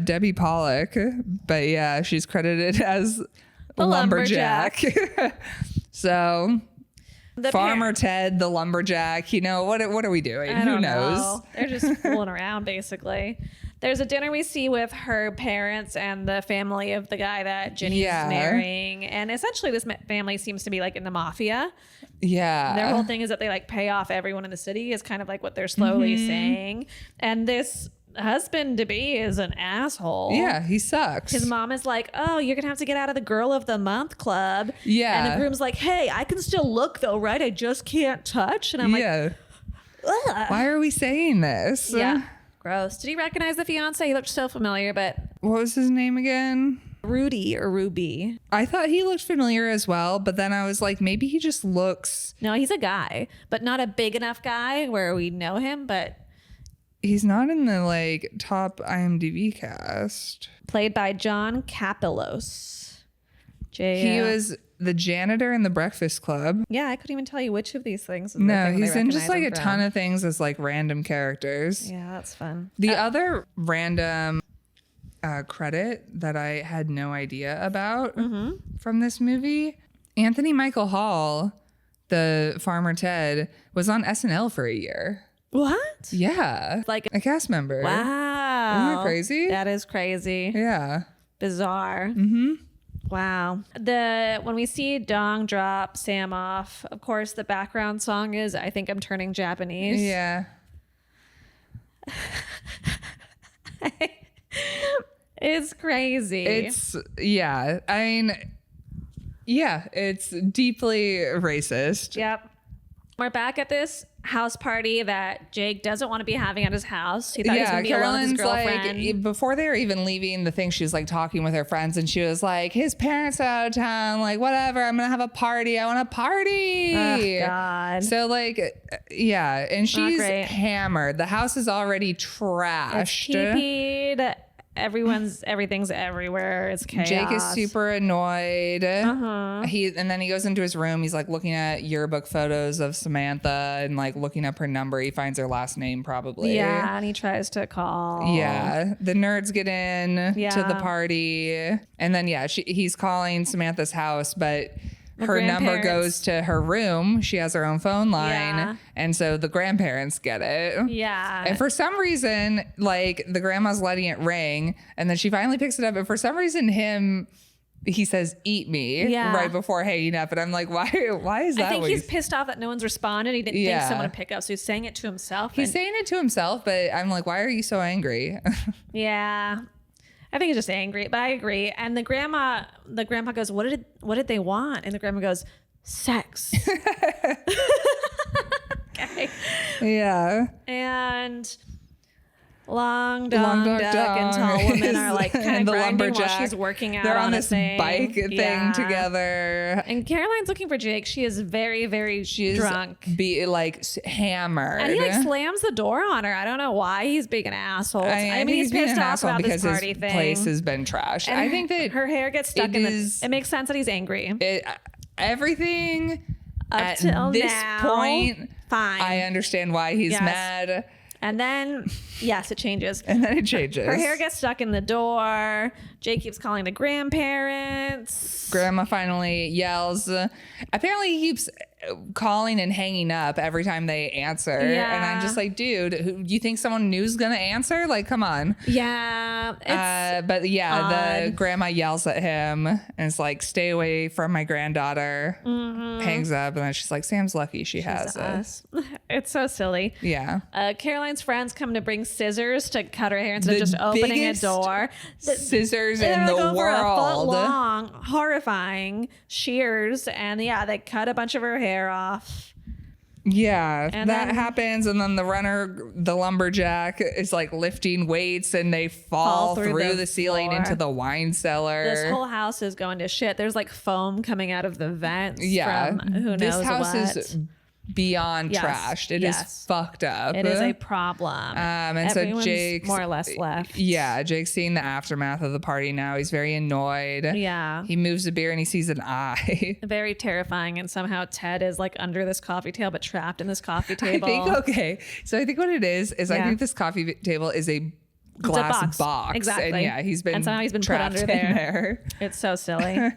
A: Debbie Pollock. But yeah, she's credited as the lumberjack. So Farmer Ted, the lumberjack, you know, what are we doing? Who knows?
B: They're just fooling around, basically. There's a dinner we see with her parents and the family of the guy that Ginny's marrying. And essentially this family seems to be like in the mafia.
A: Yeah.
B: Their whole thing is that they like pay off everyone in the city is kind of like what they're slowly saying. And this husband to be is an asshole.
A: Yeah, he sucks.
B: His mom is like, oh, you're gonna have to get out of the girl of the month club.
A: Yeah.
B: And the groom's like, hey, I can still look though, right? I just can't touch. And I'm like, ugh.
A: Why are we saying this?
B: Yeah. Gross. Did he recognize the fiance? He looked so familiar, but
A: what was his name again?
B: Rudy or Ruby.
A: I thought he looked familiar as well, but then I was like, maybe he just looks.
B: No, he's a guy, but not a big enough guy where we know him, but
A: he's not in the like top IMDb cast.
B: Played by John Kapelos.
A: He was the janitor in The Breakfast Club.
B: Yeah, I couldn't even tell you which of these things.
A: No, he's in just like a ton of things as like random characters.
B: Yeah, that's fun.
A: The other random credit that I had no idea about from this movie, Anthony Michael Hall, the Farmer Ted, was on SNL for a year.
B: What?
A: Yeah.
B: Like
A: a cast member.
B: Wow.
A: Isn't that crazy?
B: That is crazy.
A: Yeah.
B: Bizarre. Wow. When we see Dong drop Sam off, of course, the background song is I Think I'm Turning Japanese.
A: Yeah.
B: It's crazy.
A: I mean, yeah, it's deeply racist.
B: Yep. We're back at this house party that Jake doesn't want to be having at his house. He thought he was going to be alone with his girlfriend.
A: Like, before they were even leaving the thing, she was like talking with her friends and she was like, his parents are out of town. Like, whatever. I'm going to have a party. I want a party.
B: Oh, God.
A: So like, yeah. And she's hammered. The house is already trashed.
B: TP'd. Everything's everywhere. It's chaos.
A: Jake is super annoyed. And then he goes into his room. He's like looking at yearbook photos of Samantha and like looking up her number. He finds her last name probably.
B: Yeah, and he tries to call.
A: Yeah, the nerds get in to the party, and then he's calling Samantha's house, but her number goes to her room. She has her own phone line. And so the grandparents get it.
B: Yeah.
A: And for some reason, like the grandma's letting it ring. And then she finally picks it up. And for some reason, he says, eat me right before hanging up. And I'm like, why is that?
B: I think he's pissed off that no one's responded. He didn't think someone would pick up. So he's saying it to himself.
A: He's saying it to himself. But I'm like, why are you so angry?
B: Yeah. I think he's just angry, but I agree. And the grandpa goes, what did they want? And the grandma goes, sex. Okay.
A: Yeah.
B: And Long Duck and tall woman are like kind of grinding while she's working out.
A: They're on this bike thing together.
B: And Caroline's looking for Jake. She is very, very drunk.
A: Hammered.
B: And he like slams the door on her. I don't know why he's being an asshole. I mean he's pissed off about this party thing.
A: Place has been trashed.
B: And
A: I think that
B: her hair gets stuck it makes sense that he's angry.
A: Everything
B: up
A: at
B: till
A: this
B: point, fine.
A: I understand why he's mad.
B: And then, yes, it changes.
A: And then it changes.
B: Her hair gets stuck in the door. Jake keeps calling the grandparents.
A: Grandma finally yells. Apparently he keeps calling and hanging up every time they answer.
B: Yeah.
A: And I'm just like, dude, you think someone new's going to answer? Like, come on.
B: Yeah.
A: But yeah,
B: odd.
A: the grandma yells at him and is like, stay away from my granddaughter. Hangs up. And then she's like, Sam's lucky she's has us.
B: It's so silly.
A: Yeah.
B: Caroline's friends come to bring scissors to cut her hair instead of just opening a door.
A: Scissors in the
B: over
A: world.
B: A foot long, horrifying shears. And yeah, they cut a bunch of her hair off.
A: Yeah,
B: and
A: that
B: then
A: happens. And then the lumberjack is like lifting weights and they fall through the ceiling into the wine cellar.
B: This whole house is going to shit. There's like foam coming out of the vents.
A: Yeah.
B: From who knows
A: this house
B: what.
A: is beyond trashed. It is fucked up.
B: It is a problem.
A: And
B: Everyone's
A: so Jake's
B: more or less left.
A: Yeah, Jake's seeing the aftermath of the party now. He's very annoyed.
B: Yeah.
A: He moves a beer and he sees an eye.
B: Very terrifying. And somehow Ted is like under this coffee table, but trapped in this coffee table.
A: So I think what it is I think this coffee table is a glass box.
B: Exactly.
A: And he's been
B: put under there. It's so silly.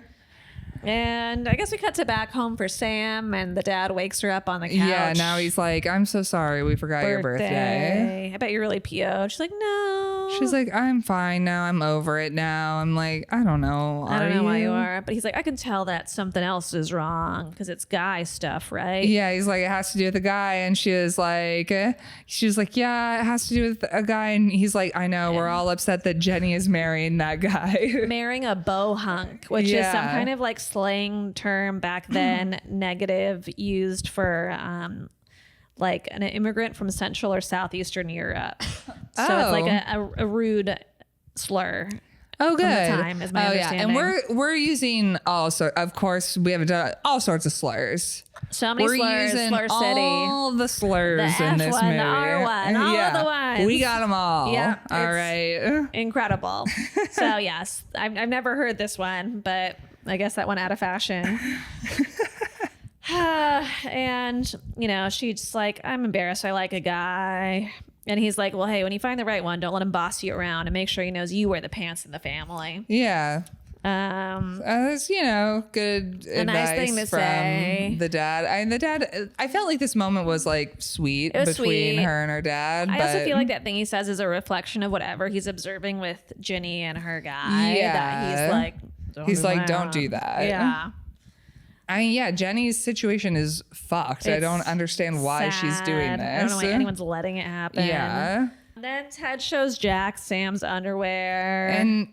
B: And I guess we cut to back home for Sam, and the dad wakes her up on the couch.
A: Yeah, now he's like, I'm so sorry we forgot your birthday.
B: I bet you're really PO'd. She's like, no.
A: She's like, I'm fine now. I'm over it now. I'm like, I don't know.
B: I don't know why you are. But he's like, I can tell that something else is wrong because it's guy stuff, right?
A: Yeah, he's like, it has to do with a guy. And she was like, yeah, it has to do with a guy. And he's like, I know, we're all upset that Jenny is marrying that guy.
B: Marrying a bow hunk, which is some kind of like slang term back then, negative, used for like an immigrant from Central or Southeastern Europe. So it's like a rude slur.
A: Oh, good.
B: From the time, is my understanding.
A: And we're using of course, we have done all sorts of slurs.
B: So many slurs,
A: using
B: Slur City.
A: All the slurs
B: the
A: in
B: F
A: this
B: one,
A: movie.
B: the R one, all of the ones.
A: We got them all.
B: Yeah.
A: All right.
B: Incredible. So yes, I've never heard this one, but I guess that went out of fashion. And, you know, she's like, I'm embarrassed. I like a guy. And he's like, well, hey, when you find the right one, don't let him boss you around and make sure he knows you wear the pants in the family.
A: Yeah. That's, you know, good advice
B: nice thing to
A: from
B: say.
A: the dad. I felt like this moment was like sweet
B: was
A: between
B: sweet.
A: her and her dad.
B: I also feel like that thing he says is a reflection of whatever he's observing with Ginny and her guy.
A: Yeah.
B: That he's like,
A: don't do that.
B: Yeah.
A: I mean, yeah, Jenny's situation is fucked. I don't understand why she's doing this.
B: I don't know why anyone's letting it happen.
A: Yeah.
B: Then Ted shows Jack Sam's underwear.
A: And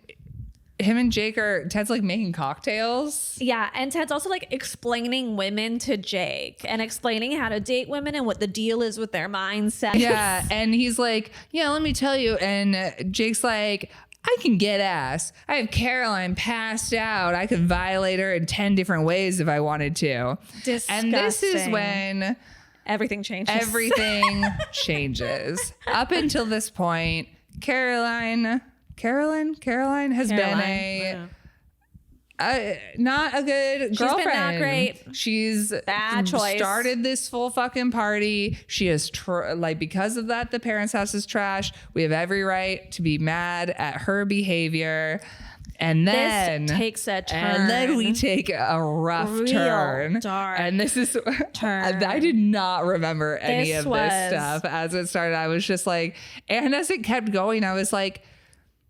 A: him and Jake Ted's like making cocktails.
B: Yeah, and Ted's also like explaining women to Jake and explaining how to date women and what the deal is with their mindset.
A: Yeah, and he's like, yeah, let me tell you. And Jake's like, I can get ass. I have Caroline passed out. I could violate her in 10 different ways if I wanted to.
B: Disgusting.
A: And this is when
B: everything changes.
A: Everything changes. Up until this point, Caroline has been not a good girlfriend.
B: She's been not great.
A: She's
B: bad choice.
A: Started this full fucking party. She has because of that, the parents' house is trash. We have every right to be mad at her behavior. And then
B: this takes a turn.
A: And then we take a rough turn.
B: Dark
A: and this is
B: turn.
A: I did not remember any of
B: was
A: this stuff as it started. I was just like, and as it kept going, I was like,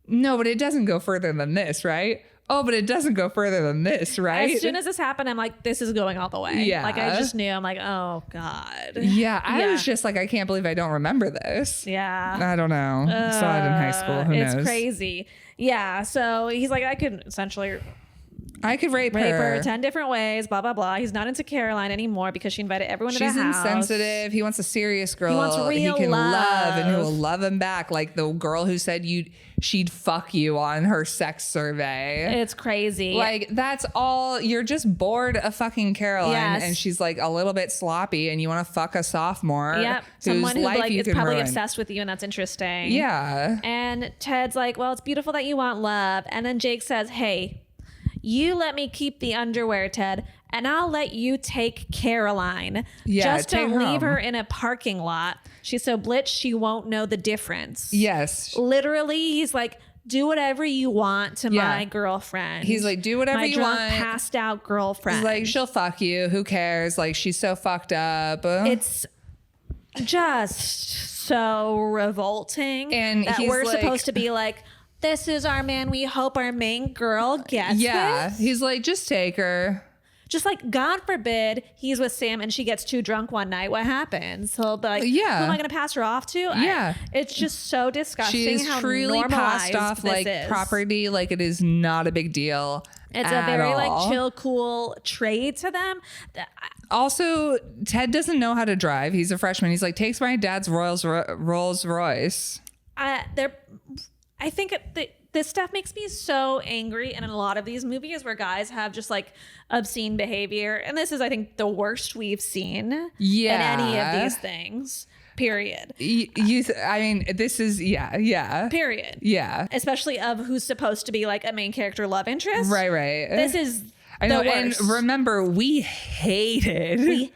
A: no, but it doesn't go further than this, right? Oh, but it doesn't go further than this, right?
B: As soon as this happened, I'm like, this is going all the way.
A: Yeah.
B: Like, I just knew. I'm like, oh, God.
A: Yeah, I was just like, I can't believe I don't remember this.
B: Yeah.
A: I don't know. Saw it in high school. Who knows?
B: It's crazy. Yeah, so he's like, I could rape her 10 different ways, blah, blah, blah. He's not into Caroline anymore because she invited everyone to the house.
A: She's insensitive. He wants a serious girl.
B: He wants real
A: he can
B: love.
A: And who will love him back. Like the girl who said she'd fuck you on her sex survey.
B: It's crazy.
A: Like, that's all. You're just bored of fucking Caroline.
B: Yes.
A: And she's like a little bit sloppy and you want to fuck a sophomore.
B: Yep. Someone who like is probably obsessed with you, and that's interesting.
A: Yeah.
B: And Ted's like, well, it's beautiful that you want love. And then Jake says, hey, you let me keep the underwear, Ted, and I'll let you take Caroline.
A: Yeah,
B: just to leave her in a parking lot. She's so blitzed she won't know the difference.
A: Yes.
B: Literally, he's like, do whatever you want to my girlfriend.
A: He's like, do whatever you want.
B: Passed out girlfriend.
A: He's like, she'll fuck you. Who cares? Like, she's so fucked up.
B: It's just so revolting. And that we're like, supposed to be like, this is our man. We hope our main girl gets this.
A: He's like, just take her.
B: Just like, God forbid he's with Sam and she gets too drunk one night. What happens? He'll be like, who am I going to pass her off to? It's just so disgusting.
A: She's
B: how
A: truly passed off like property, like it is not a big deal.
B: It's a very like chill, cool trade to them.
A: Also, Ted doesn't know how to drive. He's a freshman. He's like, takes my dad's Rolls Royce.
B: I think this stuff makes me so angry. And in a lot of these movies where guys have just like obscene behavior, and this is, I think, the worst we've seen in any of these things. Period.
A: I mean, this is,
B: Period.
A: Yeah.
B: Especially of who's supposed to be like a main character love interest.
A: Right.
B: This is
A: I know,
B: the worst.
A: And remember, we hated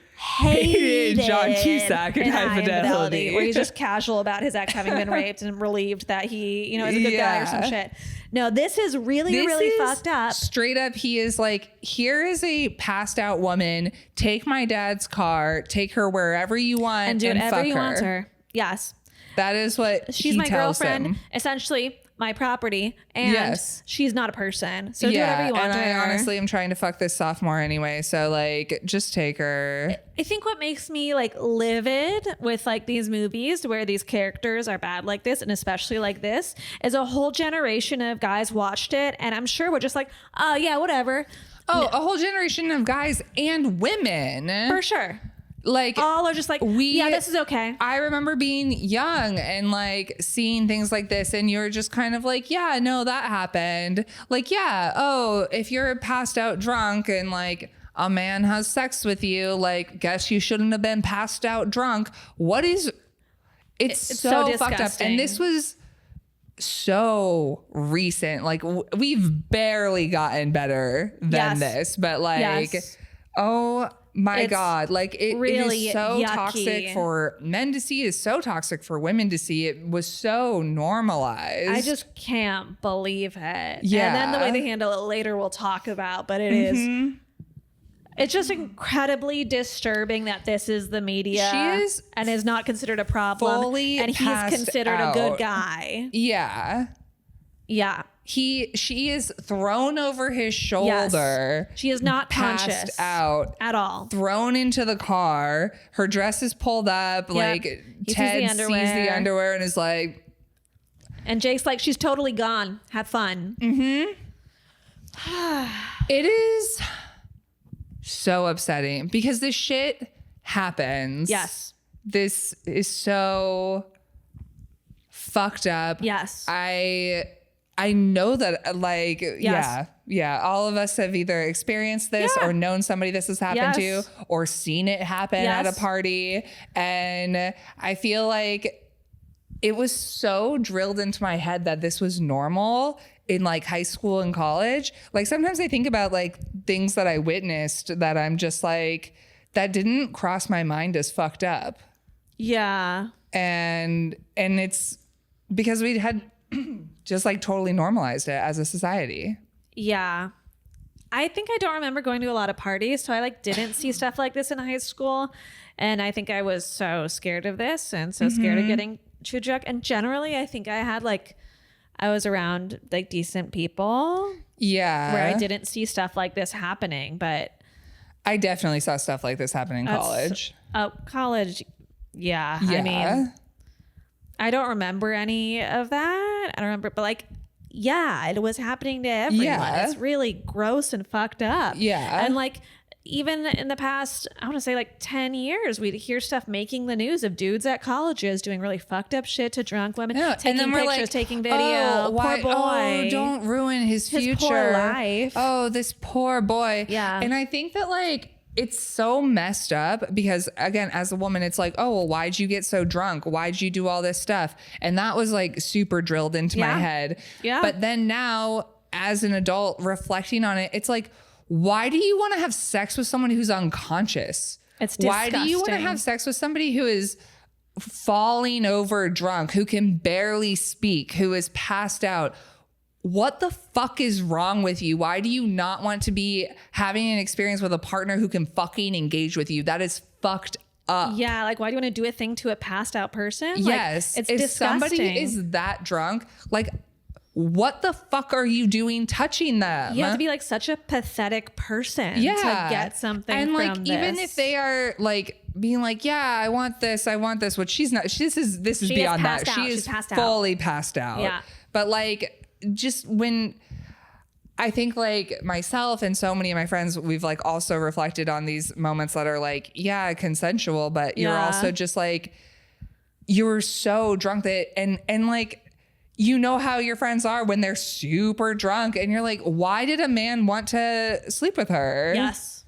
B: John
A: Cusack in High Fidelity,
B: where he's just casual about his ex having been raped and relieved that he, is a good guy or some shit. No, this is really fucked up.
A: Straight up, he is like, here is a passed out woman. Take my dad's car. Take her wherever you want
B: and do whatever
A: fuck
B: you
A: her.
B: Want her. Yes,
A: that is what
B: she's my girlfriend.
A: Him.
B: Essentially. My property, and she's not a person, so do whatever you want
A: and
B: to her.
A: I honestly am trying to fuck this sophomore anyway, so like just take her.
B: I think what makes me like livid with like these movies where these characters are bad like this, and especially like this, is a whole generation of guys watched it, and I'm sure we're just like, oh yeah, whatever.
A: A whole generation of guys and women
B: for sure.
A: Like
B: all are just like, this is okay.
A: I remember being young and like seeing things like this, and you're just kind of like, yeah, no, that happened. Like, if you're passed out drunk and like a man has sex with you, like, guess you shouldn't have been passed out drunk. It's so fucked up. And this was so recent. Like we've barely gotten better than this, but like, my God, like it is so
B: yucky.
A: Toxic for men to see, is so toxic for women to see. It was so normalized.
B: I just can't believe it.
A: Yeah.
B: And then the way they handle it later we'll talk about, but it's just incredibly disturbing that this is the media.
A: She is
B: and is not considered a problem. And he's considered a good guy.
A: Yeah.
B: Yeah.
A: She is thrown over his shoulder.
B: Yes. She is not conscious
A: out
B: at all.
A: Thrown into the car. Her dress is pulled up. Yep. Like Ted sees the underwear and is like,
B: and Jake's like, she's totally gone. Have fun.
A: It is so upsetting because this shit happens.
B: Yes.
A: This is so fucked up.
B: Yes.
A: I know that like, all of us have either experienced this or known somebody this has happened to or seen it happen at a party. And I feel like it was so drilled into my head that this was normal in like high school and college. Like sometimes I think about like things that I witnessed that I'm just like, that didn't cross my mind as fucked up.
B: Yeah.
A: And it's because we had just like totally normalized it as a society.
B: Yeah. I think I don't remember going to a lot of parties, so I like didn't see stuff like this in high school. And I think I was so scared of this and so scared of getting too drunk. And generally I think I was around like decent people.
A: Yeah.
B: Where I didn't see stuff like this happening, but
A: I definitely saw stuff like this happen in college.
B: College. Yeah. I mean, I don't remember any of that. I don't remember, but like, it was happening to everyone. Yeah. It's really gross and fucked up.
A: Yeah.
B: And like, even in the past, I want to say like 10 years, we'd hear stuff making the news of dudes at colleges doing really fucked up shit to drunk women, taking pictures, like, taking video. Poor boy.
A: Oh, don't ruin his future.
B: Poor life.
A: Oh, this poor boy.
B: Yeah.
A: And I think that like, it's so messed up because again, as a woman, it's like, oh, well, why'd you get so drunk? Why'd you do all this stuff? And that was like super drilled into my head.
B: Yeah.
A: But then now as an adult reflecting on it, it's like, why do you want to have sex with someone who's unconscious?
B: It's disgusting.
A: Why do you want to have sex with somebody who is falling over drunk, who can barely speak, who is passed out? what the fuck is wrong with you? Why do you not want to be having an experience with a partner who can fucking engage with you? That is fucked up.
B: Yeah, like, why do you want to do a thing to a passed out person?
A: Yes.
B: Like, it's
A: if
B: disgusting.
A: somebody is that drunk, like, what the fuck are you doing touching them?
B: You have to be like such a pathetic person to get something
A: and
B: from
A: like
B: this.
A: Even if they are like being like, yeah, I want this, what she's not, this is beyond that. She is fully passed out.
B: Yeah.
A: But like, just when I think like myself and so many of my friends, we've like also reflected on these moments that are like, yeah, consensual, but you're also just like, you're so drunk that, and like, you know how your friends are when they're super drunk and you're like, why did a man want to sleep with her?
B: Yes.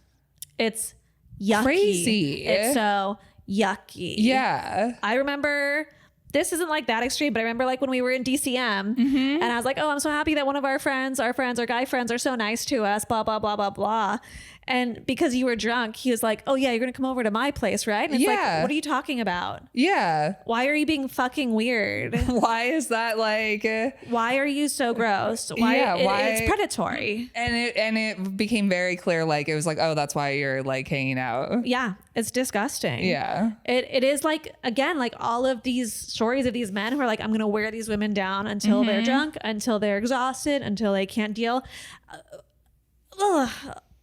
B: It's yucky.
A: Crazy.
B: It's so yucky.
A: Yeah.
B: I remember, this isn't like that extreme, but I remember like when we were in DCM and I was like, oh, I'm so happy that one of our guy friends are so nice to us, blah, blah, blah, blah, blah. And because you were drunk, he was like, oh yeah, you're going to come over to my place, right? And it's like, what are you talking about?
A: Yeah.
B: Why are you being fucking weird?
A: Why is that like...
B: why are you so gross? Why? It's predatory.
A: And it became very clear, like, it was like, oh, that's why you're like hanging out.
B: Yeah. It's disgusting.
A: Yeah.
B: It is like, again, like all of these stories of these men who are like, I'm going to wear these women down until they're drunk, until they're exhausted, until they can't deal.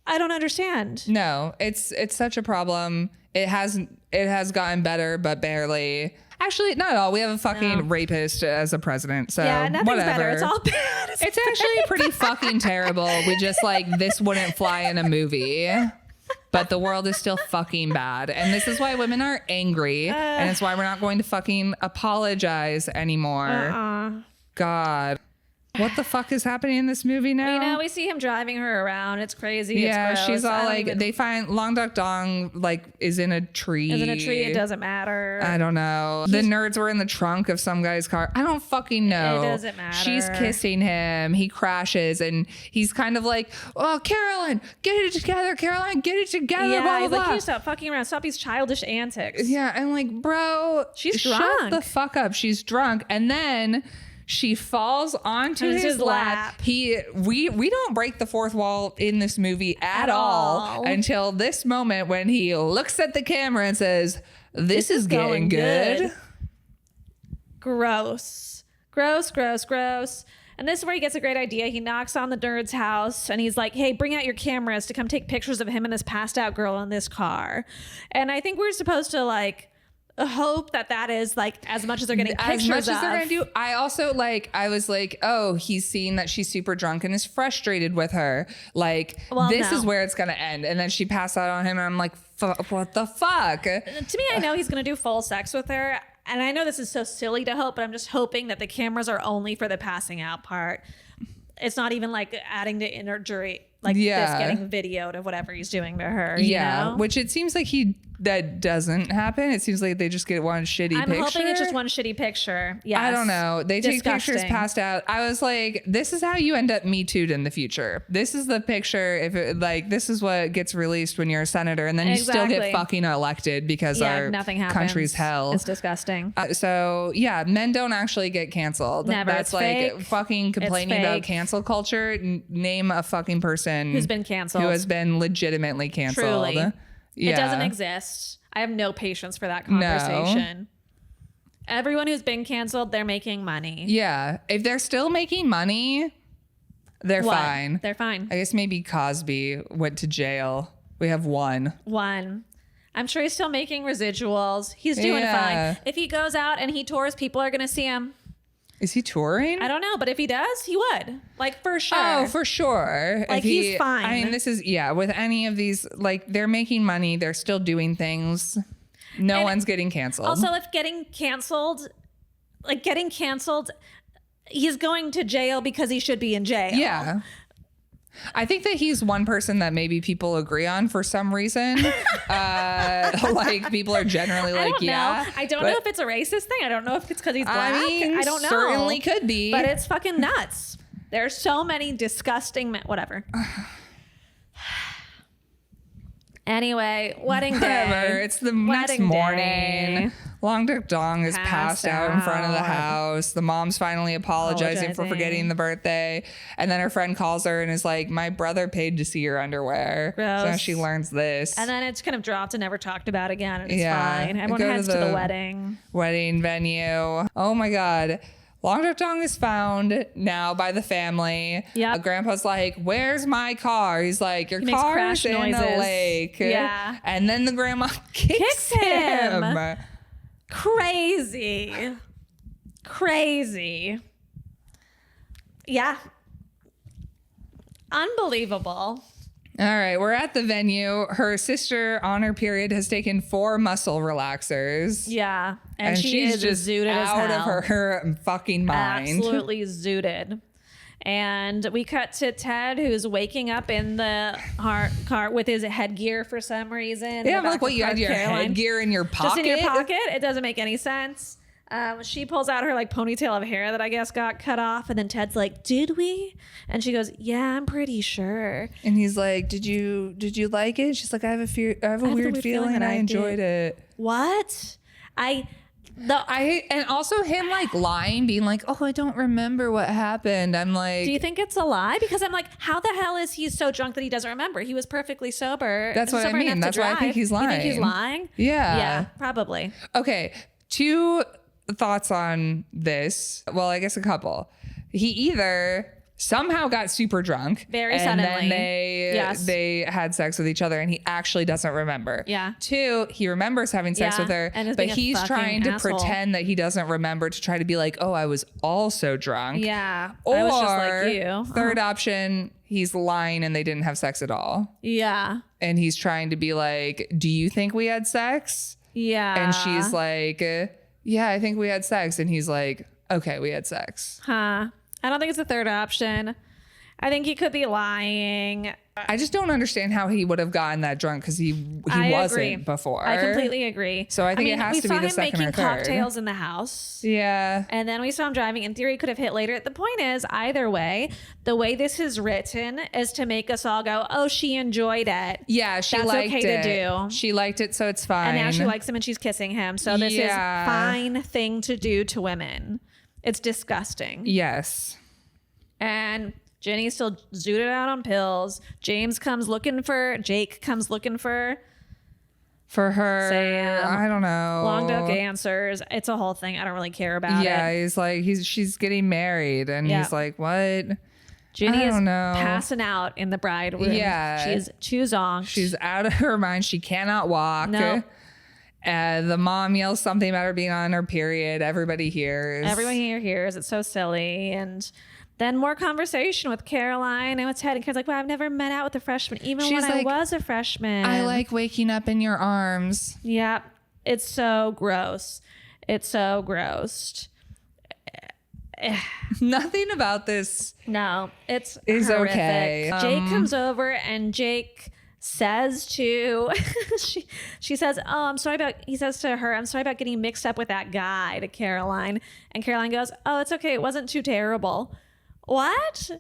B: I don't understand.
A: No, it's such a problem. It has gotten better, but barely. Actually, not at all. We have a fucking rapist as a president. So
B: yeah, nothing's
A: whatever.
B: better. It's all bad.
A: It's actually pretty fucking terrible. We just like, this wouldn't fly in a movie. But the world is still fucking bad. And this is why women are angry. And it's why we're not going to fucking apologize anymore. God. What the fuck is happening in this movie now?
B: You know, we see him driving her around. It's crazy.
A: Yeah,
B: it's
A: she's all like, they find Long Duck Dong like is in a tree.
B: It doesn't matter.
A: I don't know. The nerds were in the trunk of some guy's car. I don't fucking know.
B: It doesn't matter.
A: She's kissing him. He crashes and he's kind of like, oh, Caroline, get it together. Caroline, get it together.
B: Yeah,
A: blah, blah,
B: he's like,
A: blah.
B: you stop fucking around. Stop these childish antics.
A: Yeah, and like, bro,
B: she's
A: shut
B: drunk.
A: the fuck up. She's drunk. And then she falls onto his lap. We don't break the fourth wall in this movie at all until this moment when he looks at the camera and says, this is getting good.
B: Gross. Gross, gross, gross. And this is where he gets a great idea. He knocks on the nerd's house and he's like, hey, bring out your cameras to come take pictures of him and this passed out girl in this car. And I think we're supposed to like hope that is like as much as they're getting pictures of. As much as they're gonna do.
A: I also like, I was like, oh, he's seeing that she's super drunk and is frustrated with her. Like, this is where it's gonna end. And then she passed out on him and I'm like, what the fuck?
B: To me, I know he's gonna do full sex with her. And I know this is so silly to hope, but I'm just hoping that the cameras are only for the passing out part. It's not even like adding to injury, like this getting videoed of whatever he's doing to her. You know?
A: Which it seems like that doesn't happen. It seems like they just get one shitty picture.
B: I'm hoping it's just one shitty picture. Yes.
A: I don't know. They take pictures passed out. I was like, this is how you end up Me Too'd in the future. This is the picture. If it, like, this is what gets released when you're a senator, and then you still get fucking elected because our country's hell.
B: It's disgusting.
A: So yeah, men don't actually get canceled.
B: Never.
A: That's
B: it's
A: like
B: fake.
A: Fucking complaining about cancel culture. Name a fucking person
B: who's been canceled,
A: who has been legitimately canceled.
B: Truly. Yeah. It doesn't exist. I have no patience for that conversation. No. Everyone who's been canceled, they're making money.
A: Yeah. If they're still making money, they're fine.
B: They're fine.
A: I guess maybe Cosby went to jail. We have one.
B: I'm sure he's still making residuals. He's doing fine. If he goes out and he tours, people are going to see him.
A: Is he touring?
B: I don't know, but if he does, he would. Like, for sure.
A: Oh, for sure.
B: Like, he's fine.
A: I mean, this is, with any of these, like, they're making money. They're still doing things. No one's getting canceled.
B: Also, if getting canceled, he's going to jail because he should be in jail.
A: Yeah. I think that he's one person that maybe people agree on for some reason. Like, people are generally like,
B: I don't know if it's a racist thing. I don't know if it's because he's black. I don't know.
A: Certainly could be.
B: But it's fucking nuts. There's so many disgusting whatever. Anyway, wedding
A: Whatever.
B: day.
A: It's the next morning. Long Dick Dong is passed out in front of the house. The mom's finally apologizing for forgetting the birthday. And then her friend calls her and is like, my brother paid to see your underwear.
B: Gross.
A: So she learns this.
B: And then it's kind of dropped and never talked about again. And it's fine. Everyone heads to the wedding.
A: Wedding venue. Oh my God. Long Dick Dong is found now by the family.
B: Yeah.
A: Grandpa's like, where's my car? He's like, your car's in the lake.
B: Yeah.
A: And then the grandma kicks him.
B: Crazy. Yeah. Unbelievable.
A: All right, we're at the venue. Her sister on her period has taken 4 muscle relaxers.
B: Yeah. And she's just zooted
A: out
B: as hell.
A: of her fucking mind.
B: Absolutely zooted. And we cut to Ted, who's waking up in the car with his headgear for some reason.
A: Yeah, like what, you had your headgear in your pocket?
B: Just in your pocket? It doesn't make any sense. She pulls out her like ponytail of hair that I guess got cut off, and then Ted's like, "Did we?" And she goes, "Yeah, I'm pretty sure."
A: And he's like, "Did you like it?" She's like, "I have a weird feeling, and I enjoyed it."
B: What?
A: And also him like lying, being like, "Oh, I don't remember what happened." I'm like,
B: do you think it's a lie? Because I'm like, how the hell is he so drunk that he doesn't remember? He was perfectly sober.
A: That's what I mean. That's why I think he's lying.
B: You think he's lying?
A: Yeah.
B: Yeah, probably.
A: Okay, 2 thoughts on this. Well, I guess a couple. He either somehow got super drunk
B: very
A: and
B: suddenly,
A: then they had sex with each other and he actually doesn't remember.
B: Yeah.
A: 2, he remembers having sex with her, but he's trying to pretend that he doesn't remember to try to be like, oh, I was also drunk.
B: Yeah.
A: Or
B: I was just like you.
A: Third option, he's lying and they didn't have sex at all.
B: Yeah.
A: And he's trying to be like, do you think we had sex?
B: Yeah.
A: And she's like, yeah, I think we had sex. And he's like, okay, we had sex.
B: Huh. I don't think it's the third option. I think he could be lying.
A: I just don't understand how he would have gotten that drunk because he wasn't before.
B: I completely agree.
A: So I think it has to be the second or third.
B: We saw him making cocktails in the house.
A: Yeah.
B: And then we saw him driving. In theory, he could have hit later. The point is, either way, the way this is written is to make us all go, oh, she enjoyed it.
A: Yeah, she
B: That's
A: liked
B: okay
A: it.
B: to do.
A: She liked it, so it's fine.
B: And now she likes him and she's kissing him. So this is a fine thing to do to women. It's disgusting.
A: Yes.
B: And Jenny's still zooted out on pills. Jake comes looking for
A: her.
B: Sam.
A: I don't know.
B: Long Duck answers. It's a whole thing. I don't really care about it.
A: Yeah, he's like, she's getting married. And he's like, what?
B: Jenny is passing out in the bride room.
A: Yeah.
B: She's too zonked.
A: She's out of her mind. She cannot walk.
B: No.
A: The mom yells something about her being on her period. Everybody hears.
B: Everyone here hears. It's so silly. And then more conversation with Caroline and with Ted. And Karen's like, well, I've never met out with a freshman, even when I was a freshman.
A: I like waking up in your arms.
B: Yeah. It's so gross. It's so gross.
A: Nothing about this.
B: No, it's
A: is
B: horrific.
A: okay.
B: Jake comes over and Jake says to she says, he says to her, I'm sorry about getting mixed up with that guy, to Caroline. And Caroline goes, oh, it's okay. It wasn't too terrible. What?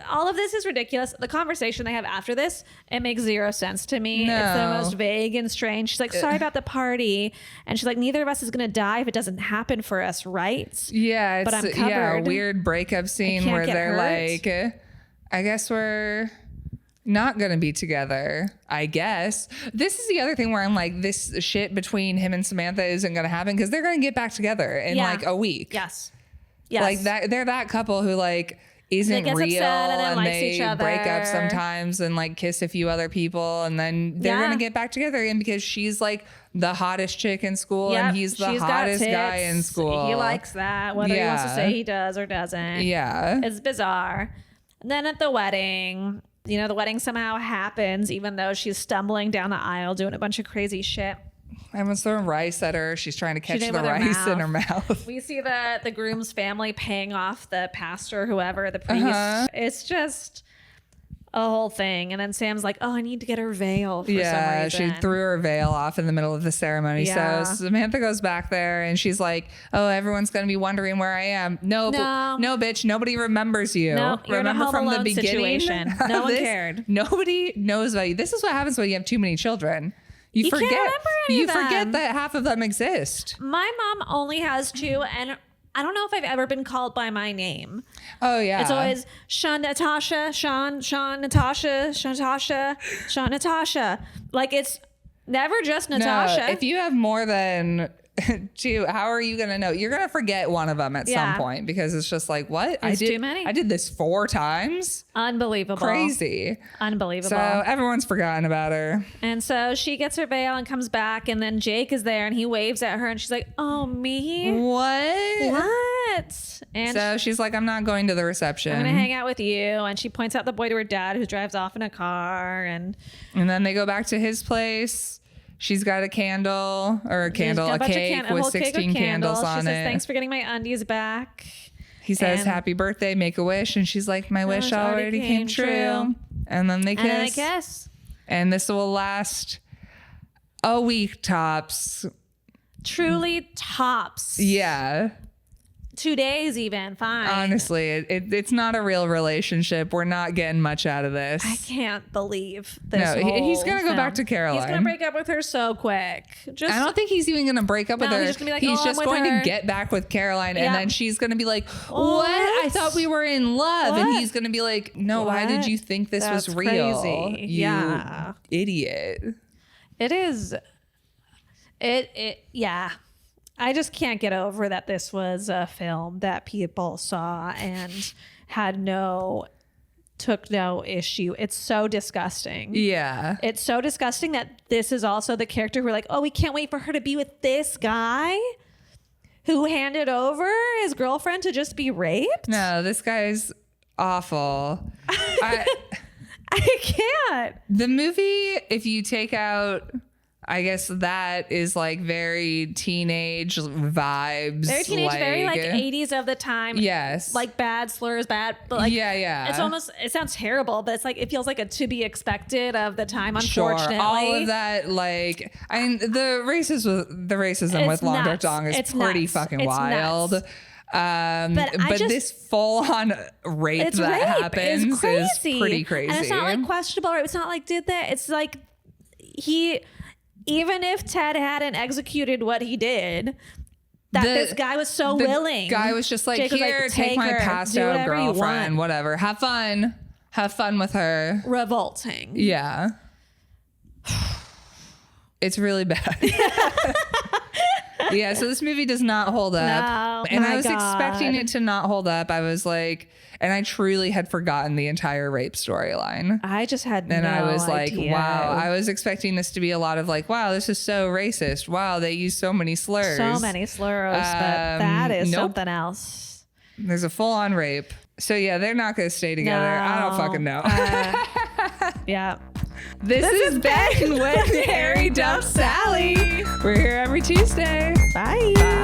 B: All of this is ridiculous. The conversation they have after this, it makes zero sense to me.
A: No.
B: It's the most vague and strange. She's like, sorry about the party. And she's like, neither of us is going to die if it doesn't happen for us, right?
A: Yeah. It's
B: but I'm covered.
A: a weird breakup scene where they're like, I guess we're not going to be together, I guess. This is the other thing where I'm like, this shit between him and Samantha isn't going to happen because they're going to get back together in like a week.
B: Yes.
A: Like that, they're that couple who like isn't real and they break up sometimes and like kiss a few other people and then they're gonna get back together again because she's like the hottest chick in school and he's the hottest guy in school.
B: He likes that, whether he wants to say he does or doesn't.
A: Yeah,
B: it's bizarre. And then at the wedding, the wedding somehow happens even though she's stumbling down the aisle doing a bunch of crazy shit.
A: Everyone's throwing rice at her. She's trying to catch the rice in her mouth.
B: We see the groom's family paying off the pastor, whoever, the priest. It's just, a whole thing. And then Sam's like, oh, I need to get her veil for some reason.
A: She threw her veil off in the middle of the ceremony. So Samantha goes back there and she's like, oh, everyone's going to be wondering where I am. No, bitch. Nobody remembers you.
B: No, you're
A: Remember
B: in a
A: from the beginning?
B: Situation. No one cared.
A: Nobody knows about you. This is what happens when you have too many children. You forget.
B: Can't remember any of them.
A: Forget that half of them exist.
B: My mom only has 2, and I don't know if I've ever been called by my name.
A: Oh, yeah.
B: It's always Sean, Natasha, Sean, Natasha, Sean, Natasha, Sean, Natasha. Like, it's never just Natasha.
A: No, if you have more than 2, how are you going to know? You're going to forget one of them at some point because it's just like, what?
B: It's too many.
A: I did this 4 times.
B: Unbelievable.
A: Crazy.
B: Unbelievable.
A: So everyone's forgotten about her.
B: And so she gets her veil and comes back, and then Jake is there and he waves at her and she's like, oh, me? What? And
A: so she's like, I'm not going to the reception.
B: I'm going to hang out with you. And she points out the boy to her dad who drives off in a car. And
A: then they go back to his place. She's got a candle or a cake with 16 candles on it.
B: She says, thanks for getting my undies back.
A: He says, happy birthday, make a wish. And she's like, my wish already came true. And then they kiss. And this will last a week tops.
B: Truly tops.
A: Yeah.
B: 2 days even, fine.
A: Honestly, it's not a real relationship. We're not getting much out of this.
B: I can't believe this.
A: No, he's going to go back to Caroline.
B: He's going to break up with her so quick.
A: I don't think he's even going to break up with her.
B: He's just going
A: to get back with Caroline. And then she's going to be like, what? I thought we were in love. What? And he's going to be like, no, why did you think this was real?
B: Crazy.
A: You idiot.
B: It is. Yeah. I just can't get over that this was a film that people saw and took no issue. It's so disgusting.
A: Yeah.
B: It's so disgusting that this is also the character who are like, oh, we can't wait for her to be with this guy who handed over his girlfriend to just be raped.
A: No, this guy's awful.
B: I can't.
A: The movie, if you take out, I guess that is like very teenage vibes.
B: Very teenage, very like 80s of the time.
A: Yes.
B: Like bad slurs, but like,
A: yeah.
B: It's almost, it sounds terrible, but it's like, it feels like a to be expected of the time, unfortunately.
A: Sure. All of that, like, I mean, the racism with Long Dark Dong is pretty fucking wild. But this full-on rape happens is pretty crazy.
B: And it's not like questionable rape. It's not like did that. It's like even if Ted hadn't executed what he did, this guy was so willing.
A: The guy was just like, Jake here, like, take my passed out girlfriend, whatever. Have fun with her.
B: Revolting.
A: Yeah. It's really bad. Yeah, so this movie does not hold up.
B: No,
A: and I was expecting it to not hold up. I was like, and I truly had forgotten the entire rape storyline.
B: I just had
A: and
B: no
A: I was
B: idea.
A: Like, wow. I was expecting this to be a lot of like, wow, this is so racist. Wow, they use so many slurs.
B: So many slurs, but that is something else.
A: There's a full-on rape. So yeah, they're not going to stay together. No. I don't fucking know.
B: Yeah.
A: This is Ben when Harry dumps Sally. We're here every Tuesday.
B: Bye.